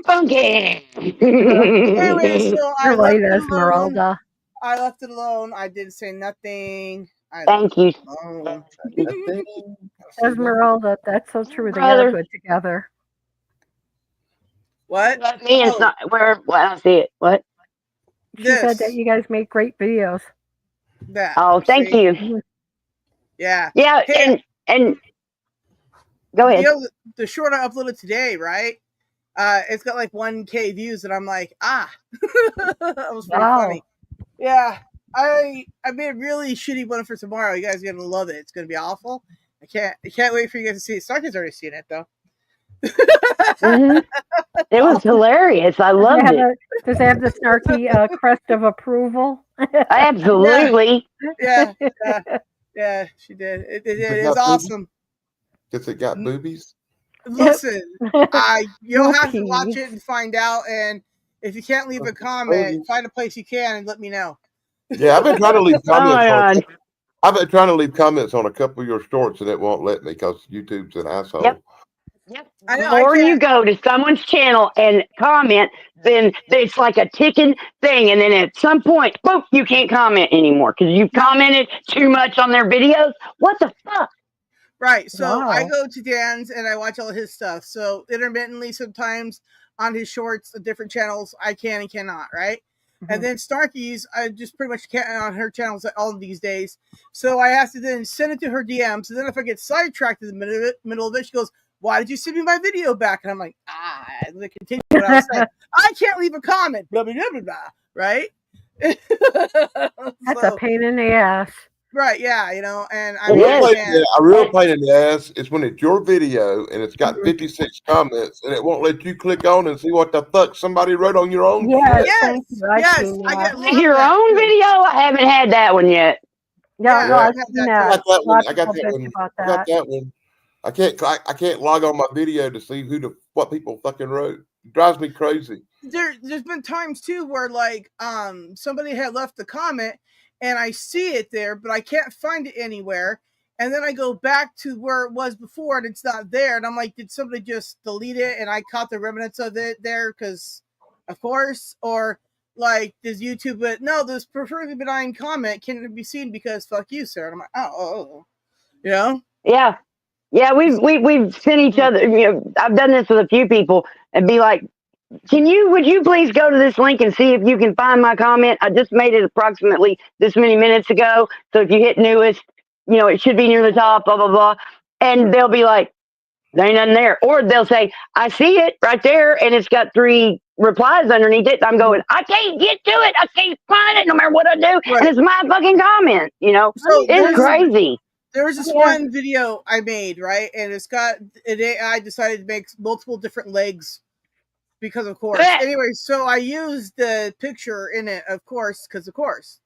Spunky. Anyway, so I You're left right, it alone. Esmeralda. I left it alone. I didn't say nothing. Thank you. Esmeralda, that's so true. They Brother. are good together. What? Me and where? Well, I don't see it. What? She said that you guys make great videos. That. Oh, thank you. Yeah. Yeah, hey, and go ahead. The short I uploaded today, right? It's got like 1K views, and I'm like, that was pretty funny. Yeah, I made a really shitty one for tomorrow. You guys are gonna love it. It's gonna be awful. I can't wait for you guys to see it. Snarky's already seen it though. It was hilarious. I loved it. Does it have the Snarky crest of approval? Absolutely. Yeah, she did. It is awesome. Guess it got boobies. Listen, you'll have to watch it and find out. And if you can't leave a comment, find a place you can and let me know. Yeah, I've been trying to leave comments. I've been trying to leave comments on a couple of your shorts, and it won't let me because YouTube's an asshole. Yep. The more you go to someone's channel and comment, then it's like a ticking thing. And then at some point, boom, you can't comment anymore because you've commented too much on their videos. What the fuck? Right. So I go to Dan's and I watch all his stuff. So intermittently, sometimes on his shorts, different channels, I can and cannot. Right. And then Snarky's, I just pretty much can't on her channels all of these days. So I have to then send it to her DMs. And then if I get sidetracked in the middle of it, she goes, "Why did you send me my video back?" And I'm like, and then continue what I was saying. I can't leave a comment, blah, blah, blah, blah, blah, right? That's a pain in the ass. Right, yeah, you know, and a real pain in the ass is when it's your video and it's got 56 comments and it won't let you click on and see what the fuck somebody wrote on your own. Yes, yes, I get your own video. I haven't had that one yet. I got that one. I got that one. I can't log on my video to see what people fucking wrote. It drives me crazy. There's been times too where like somebody had left a comment and I see it there, but I can't find it anywhere. And then I go back to where it was before and it's not there. And I'm like, did somebody just delete it? And I caught the remnants of it there because, of course, or like, does YouTube, but no, this preferably benign comment can't be seen because fuck you, sir. And I'm like, oh, you know? Yeah. Yeah, we've sent each other, you know, I've done this with a few people and be like, would you please go to this link and see if you can find my comment? I just made it approximately this many minutes ago. So if you hit newest, you know, it should be near the top, blah, blah, blah. And they'll be like, there ain't nothing there. Or they'll say, I see it right there. And it's got 3 replies underneath it. I'm going, I can't get to it. I can't find it no matter what I do. Right. And it's my fucking comment, you know, so it's crazy. There was this one video I made, right? And it's got an AI decided to make multiple different legs because of course. Anyway, so I used the picture in it, of course, because of course.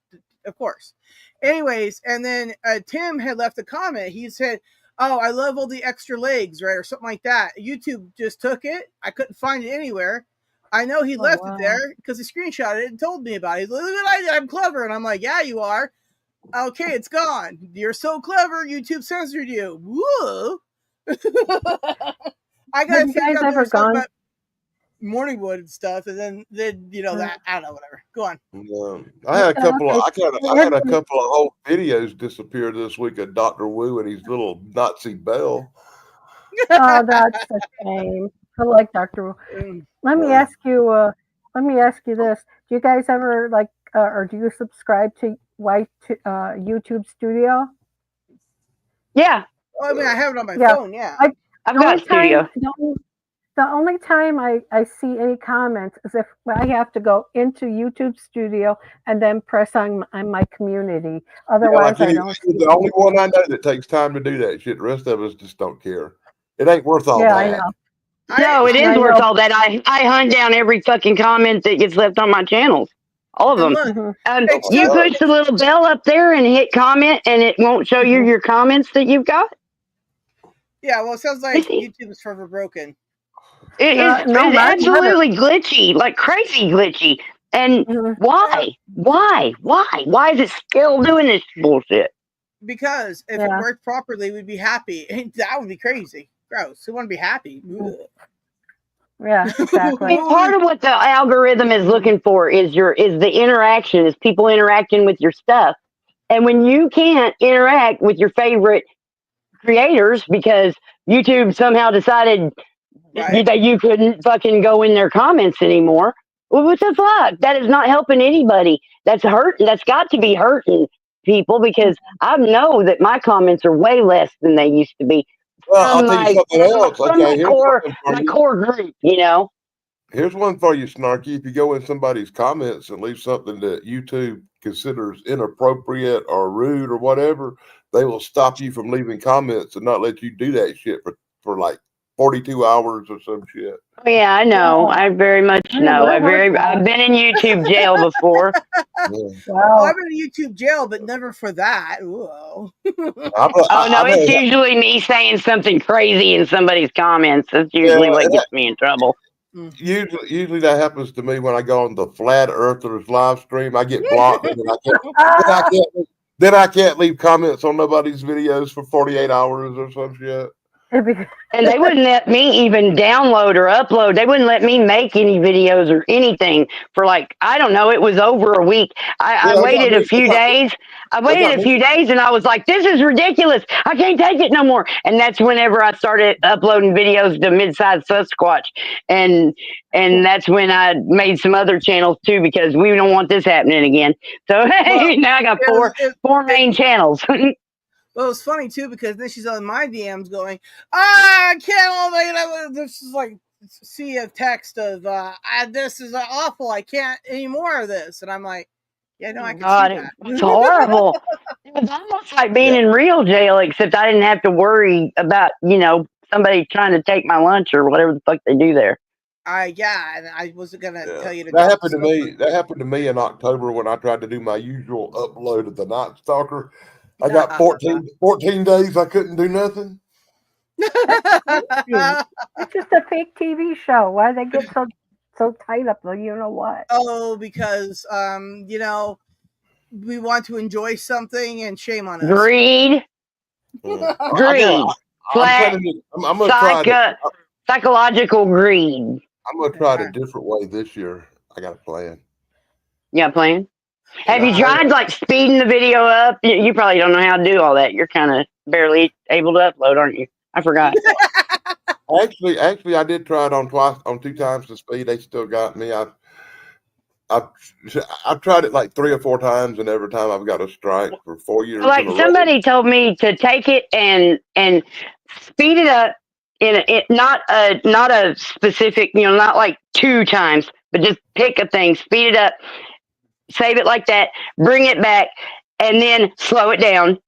Anyways, and then Tim had left a comment. He said, "Oh, I love all the extra legs," right? Or something like that. YouTube just took it. I couldn't find it anywhere. I know he left it there because he screenshotted it and told me about it. He's like, "Look what I did. I'm clever." And I'm like, "Yeah, you are." Okay, it's gone. You're so clever. YouTube censored you. Woo! I gotta think ever gone about Morningwood and stuff, and then you know that I don't know, whatever. Go on. I had a couple of whole videos disappear this week of Dr. Wu and his little Nazi bell. Oh, that's a shame. I like Dr. Wu. Let me ask you this: do you guys ever like, or do you subscribe to YouTube Studio? Yeah. Well, I mean, I have it on my phone. Yeah, I've got Studio. The only time I see any comments is if I have to go into YouTube Studio and then press on my community. Otherwise, I don't see the only one I know that takes time to do that shit. The rest of us just don't care. It ain't worth all Yeah, that. I know. No, it is I worth know. all that. I hunt down every fucking comment that gets left on my channels. All of And them. look, You push the little bell up there and hit comment, and it won't show you your comments that you've got. yeah, well, it sounds like YouTube is forever broken. It's absolutely glitchy, like crazy glitchy. And why? Why is it still doing this bullshit? Because if it worked properly, we'd be happy. That would be crazy. Gross. Who want to be happy? Yeah, exactly. Part of what the algorithm is looking for is the interaction, is people interacting with your stuff. And when you can't interact with your favorite creators because YouTube somehow decided that you couldn't fucking go in their comments anymore, well, what the fuck? That is not helping anybody. That's hurting. That's got to be hurting people, because I know that my comments are way less than they used to be. Well, I'll tell you something else. From Okay, my core group, you know. Here's one for you, Snarky. If you go in somebody's comments and leave something that YouTube considers inappropriate or rude or whatever, they will stop you from leaving comments and not let you do that shit for like 42 hours or some shit. Oh, yeah, I know. I very much know. I've been in YouTube jail before. Well, I've been in YouTube jail, but never for that. Whoa. It's usually me saying something crazy in somebody's comments. That's usually what gets me in trouble. Usually that happens to me when I go on the Flat Earthers live stream. I get blocked, and then I can't leave comments on nobody's videos for 48 hours or some shit. And they wouldn't let me even download or upload. They wouldn't let me make any videos or anything for, like, I don't know, it was over a week. I waited a few days. I waited a few days, and I was like, this is ridiculous. I can't take it no more. And that's whenever I started uploading videos to Mid-Sized Sasquatch. And that's when I made some other channels too, because we don't want this happening again. So now I got four main channels. Well, it's funny too, because then she's on my DMs going, I can't. This is like sea of text of this is awful. I can't any more of this, and I'm like, yeah, no, I can see that. It's horrible. It's almost like being in real jail, except I didn't have to worry about somebody trying to take my lunch or whatever the fuck they do there. And I wasn't gonna tell you to. That happened to me. That happened to me in October when I tried to do my usual upload of the Night Stalker. I got 14 days I couldn't do nothing. It's just a fake TV show. Why do they get so tight up there? You know what? Oh, because we want to enjoy something, and shame on us. Greed. Greed. I'm gonna try psychological greed. I'm gonna try it a different way this year. I got a plan. You got a plan? Have you tried like speeding the video up? You probably don't know how to do all that. You're kind of barely able to upload, aren't you? I forgot. Actually, I did try it on 2 times the speed. They still got me. I've tried it like 3 or 4 times, and every time I've got a strike for 4 years. Like somebody told me to take it and speed it up not a specific, not like 2 times, but just pick a thing, speed it up. Save it like that, bring it back, and then slow it down.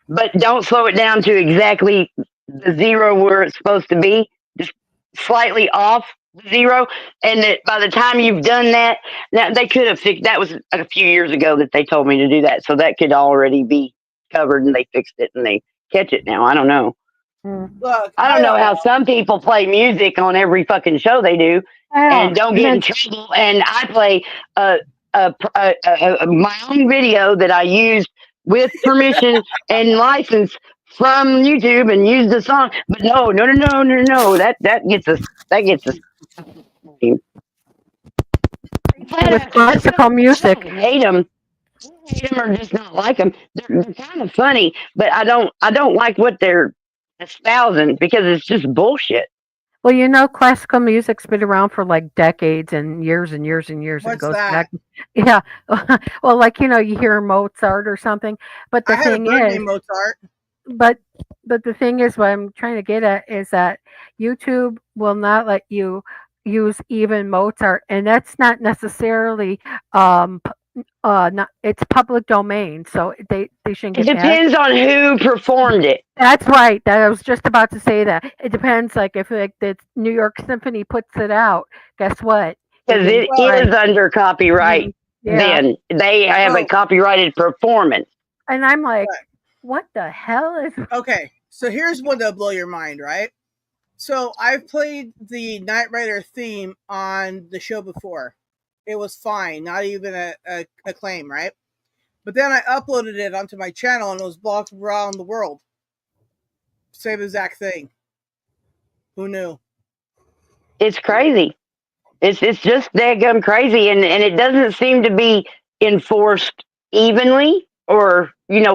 But don't slow it down to exactly the 0 where it's supposed to be. Just slightly off the 0. And that by the time you've done that, now they could have fixed. That was a few years ago that they told me to do that, so that could already be covered, and they fixed it and they catch it now. I don't know. Look, I don't know how some people play music on every fucking show they do and don't get in trouble. And I play my own video that I used with permission and license from YouTube and use the song. But no. That gets us. With classical music. I hate them or just not like them. They're kind of funny, but I don't like what they're espousing, because it's just bullshit. Well, classical music's been around for like decades and years and years and years. What's it goes that? back. Yeah. Well, like, you hear Mozart or something. But the thing is, Mozart. but the thing is, what I'm trying to get at is that YouTube will not let you use even Mozart, and that's not necessarily not, it's public domain, so they shouldn't It get mad. depends on who performed it. That's right. That I was just about to say that. It depends. Like if like the New York Symphony puts it out, guess what? Because it is under copyright. Yeah. Then they have a copyrighted performance. And I'm like, what the hell is? Okay, so here's one that'll blow your mind, right? So I've played the Knight Rider theme on the show before. It was fine, not even a claim, right? But then I uploaded it onto my channel and it was blocked around the world. Same exact thing. Who knew? It's crazy. It's just daggum crazy, and it doesn't seem to be enforced evenly or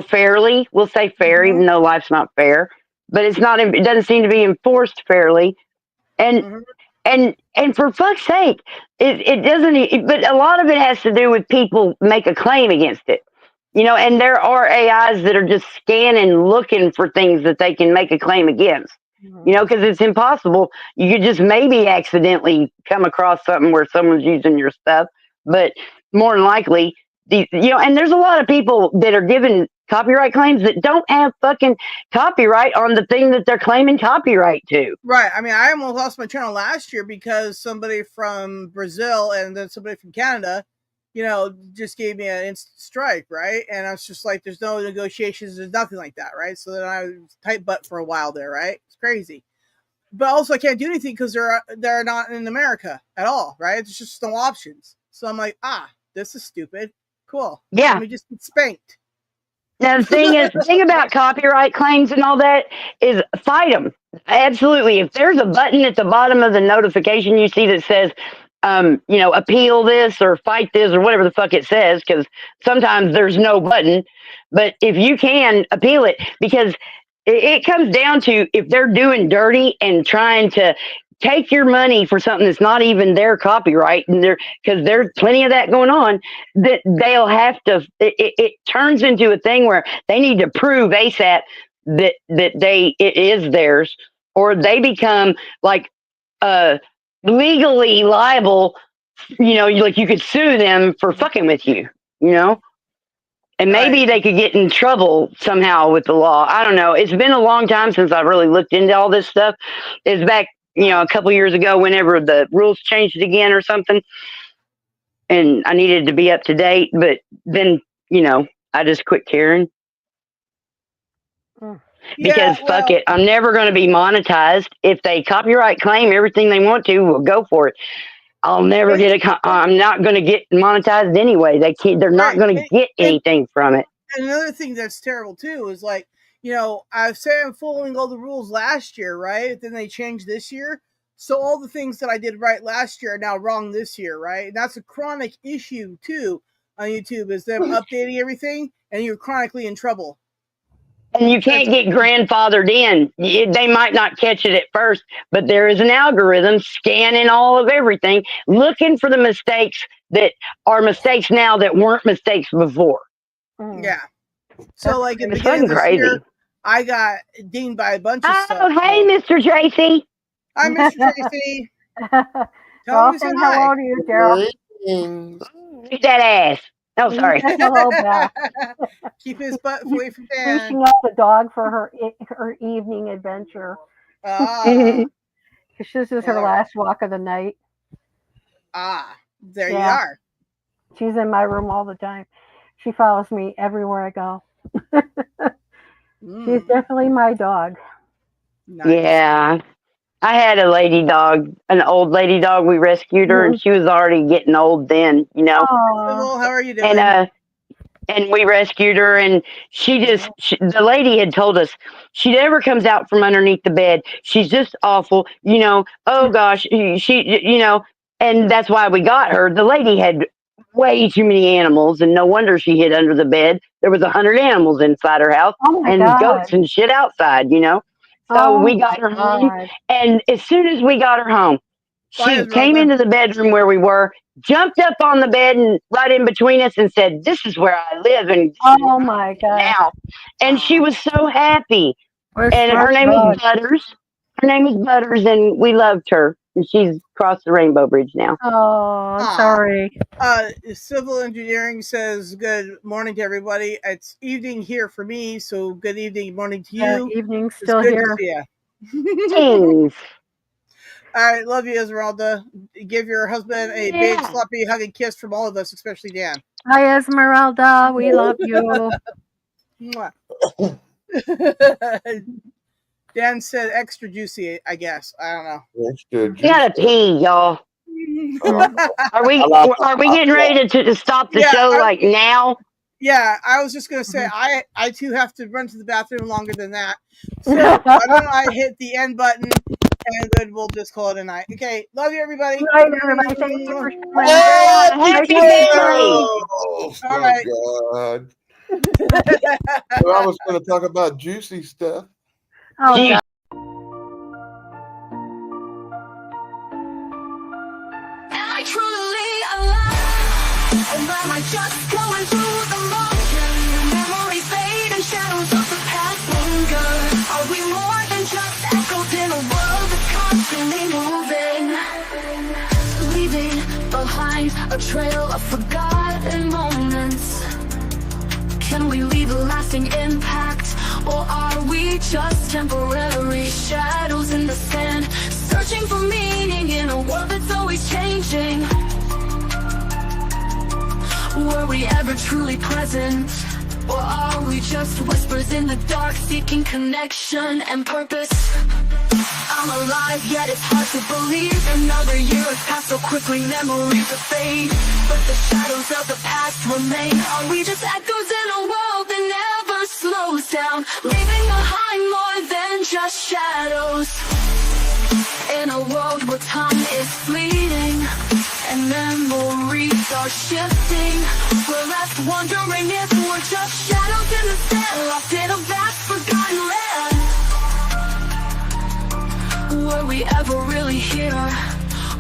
fairly. We'll say fair, even though life's not fair. But it's not. It doesn't seem to be enforced fairly, and for fuck's sake, it doesn't. But a lot of it has to do with people make a claim against it. And there are AIs that are just scanning, looking for things that they can make a claim against. Because it's impossible. You could just maybe accidentally come across something where someone's using your stuff, but more than likely, and there's a lot of people that are given copyright claims that don't have fucking copyright on the thing that they're claiming copyright to. Right. I mean, I almost lost my channel last year because somebody from Brazil and then somebody from Canada, just gave me an instant strike, right? And I was just like, there's no negotiations, there's nothing like that, right? So then I was tight butt for a while there, right? It's crazy. But also I can't do anything because they're not in America at all, right? There's just no options. So I'm like, this is stupid. Cool. Yeah. Let me just get spanked. Now the thing about copyright claims and all that is fight them. Absolutely. If there's a button at the bottom of the notification you see that says, appeal this or fight this or whatever the fuck it says, because sometimes there's no button. But if you can appeal it, because it comes down to if they're doing dirty and trying to take your money for something that's not even their copyright, and because there's plenty of that going on, that they'll have to. It turns into a thing where they need to prove ASAP that it is theirs, or they become like legally liable. Like you could sue them for fucking with you. And maybe they could get in trouble somehow with the law. I don't know. It's been a long time since I've really looked into all this stuff. It's back, a couple years ago whenever the rules changed again or something. And I needed to be up to date. But then, I just quit caring. Because fuck it. I'm never going to be monetized. If they copyright claim everything they want to, we'll go for it. I'll never I'm not going to get monetized anyway. They're not going to get anything from it. And another thing that's terrible too is like, I say I'm following all the rules last year, right? Then they changed this year. So all the things that I did right last year are now wrong this year, right? And that's a chronic issue too on YouTube, is them updating everything and you're chronically in trouble. And you can't get grandfathered in. They might not catch it at first, but there is an algorithm scanning all of everything, looking for the mistakes that are mistakes now that weren't mistakes before. Yeah. So like in the beginning of this year, I got dinged by a bunch of stuff. Oh, hey, Mr. Tracy. Hi, Mr. Tracy. Tell me hello to you, Daryl. Eat that ass. Oh, sorry. Hello back. Keep his butt away from Dan. Reaching out the dog for her evening adventure. Because this is her last walk of the night. There you are. She's in my room all the time. She follows me everywhere I go. She's definitely my dog. Nice. Yeah. I had a lady dog, an old lady dog. We rescued her, and she was already getting old then, Well, how are you doing? And we rescued her, and the lady had told us she never comes out from underneath the bed. She's just awful, oh gosh, and that's why we got her. The lady had way too many animals, and no wonder she hid under the bed. There was 100 animals inside her house, and goats and shit outside, So we got her home, and as soon as we got her home, She came into the bedroom where we were, jumped up on the bed and right in between us and said, "This is where I live." And oh my God. Now. And she was so happy. What And her name is Butters. Her name is Butters, and we loved her. And she's crossed the Rainbow Bridge now. Oh, I'm sorry. Civil Engineering says, "Good morning to everybody. It's evening here for me, so good evening, morning to you. Evening It's still good here. to see ya." Thanks. All right, love you, Esmeralda. Give your husband a big sloppy hug and kiss from all of us, especially Dan. Hi, Esmeralda. We love you. Mwah. Dan said extra juicy, I guess. I don't know. Extra We gotta pee, y'all. Are we getting ready to stop the show like now? Yeah, I was just gonna say I too have to run to the bathroom longer than that. So why don't I hit the end button and then we'll just call it a night. Okay, love you everybody. Good night, everybody. Thank you for Happy family. Oh, All right. God. So I was going to talk about juicy stuff. Oh, God. Am I truly alive? Or am I just going through the motions? Memories fade and shadows of the past linger. Are we more than just echoes in a world that's constantly moving? Leaving behind a trail of forgotten moments. Can we leave a lasting impact? Or are we just temporary shadows in the sand? Searching for meaning in a world that's always changing. Were we ever truly present? Or are we just whispers in the dark, seeking connection and purpose? I'm alive, yet it's hard to believe. Another year has passed so quickly, memories will fade, but the shadows of the past remain. Are we just echoes in a world that never slows down, leaving behind more than just shadows? In a world where time is fleeting and memories are shifting, we're left wondering if we're just shadows in the sand, lost in a vast forgotten land. Were we ever really here?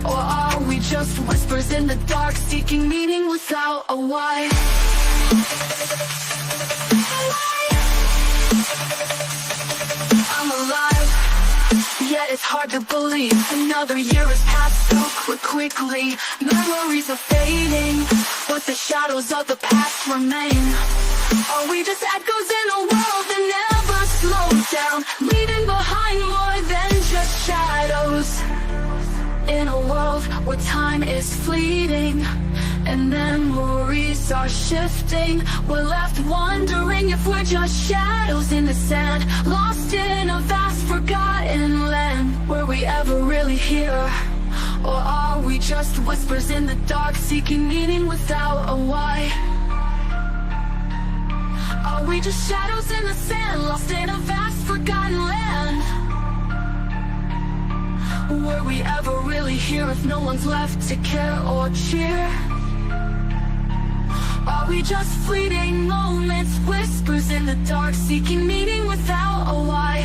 Or are we just whispers in the dark, seeking meaning without a why? I'm alive, yet it's hard to believe. Another year has passed so quickly. Memories are fading, but the shadows of the past remain. Are we just echoes in a world that never slows down, leaving behind more than just shadows? In a world where time is fleeting and memories are shifting, we're left wondering if we're just shadows in the sand, lost in a vast forgotten land. Were we ever really here? Or are we just whispers in the dark, seeking meaning without a why? Are we just shadows in the sand, lost in a vast forgotten land? Were we ever really here if no one's left to care or cheer? Are we just fleeting moments, whispers in the dark, seeking meaning without a why?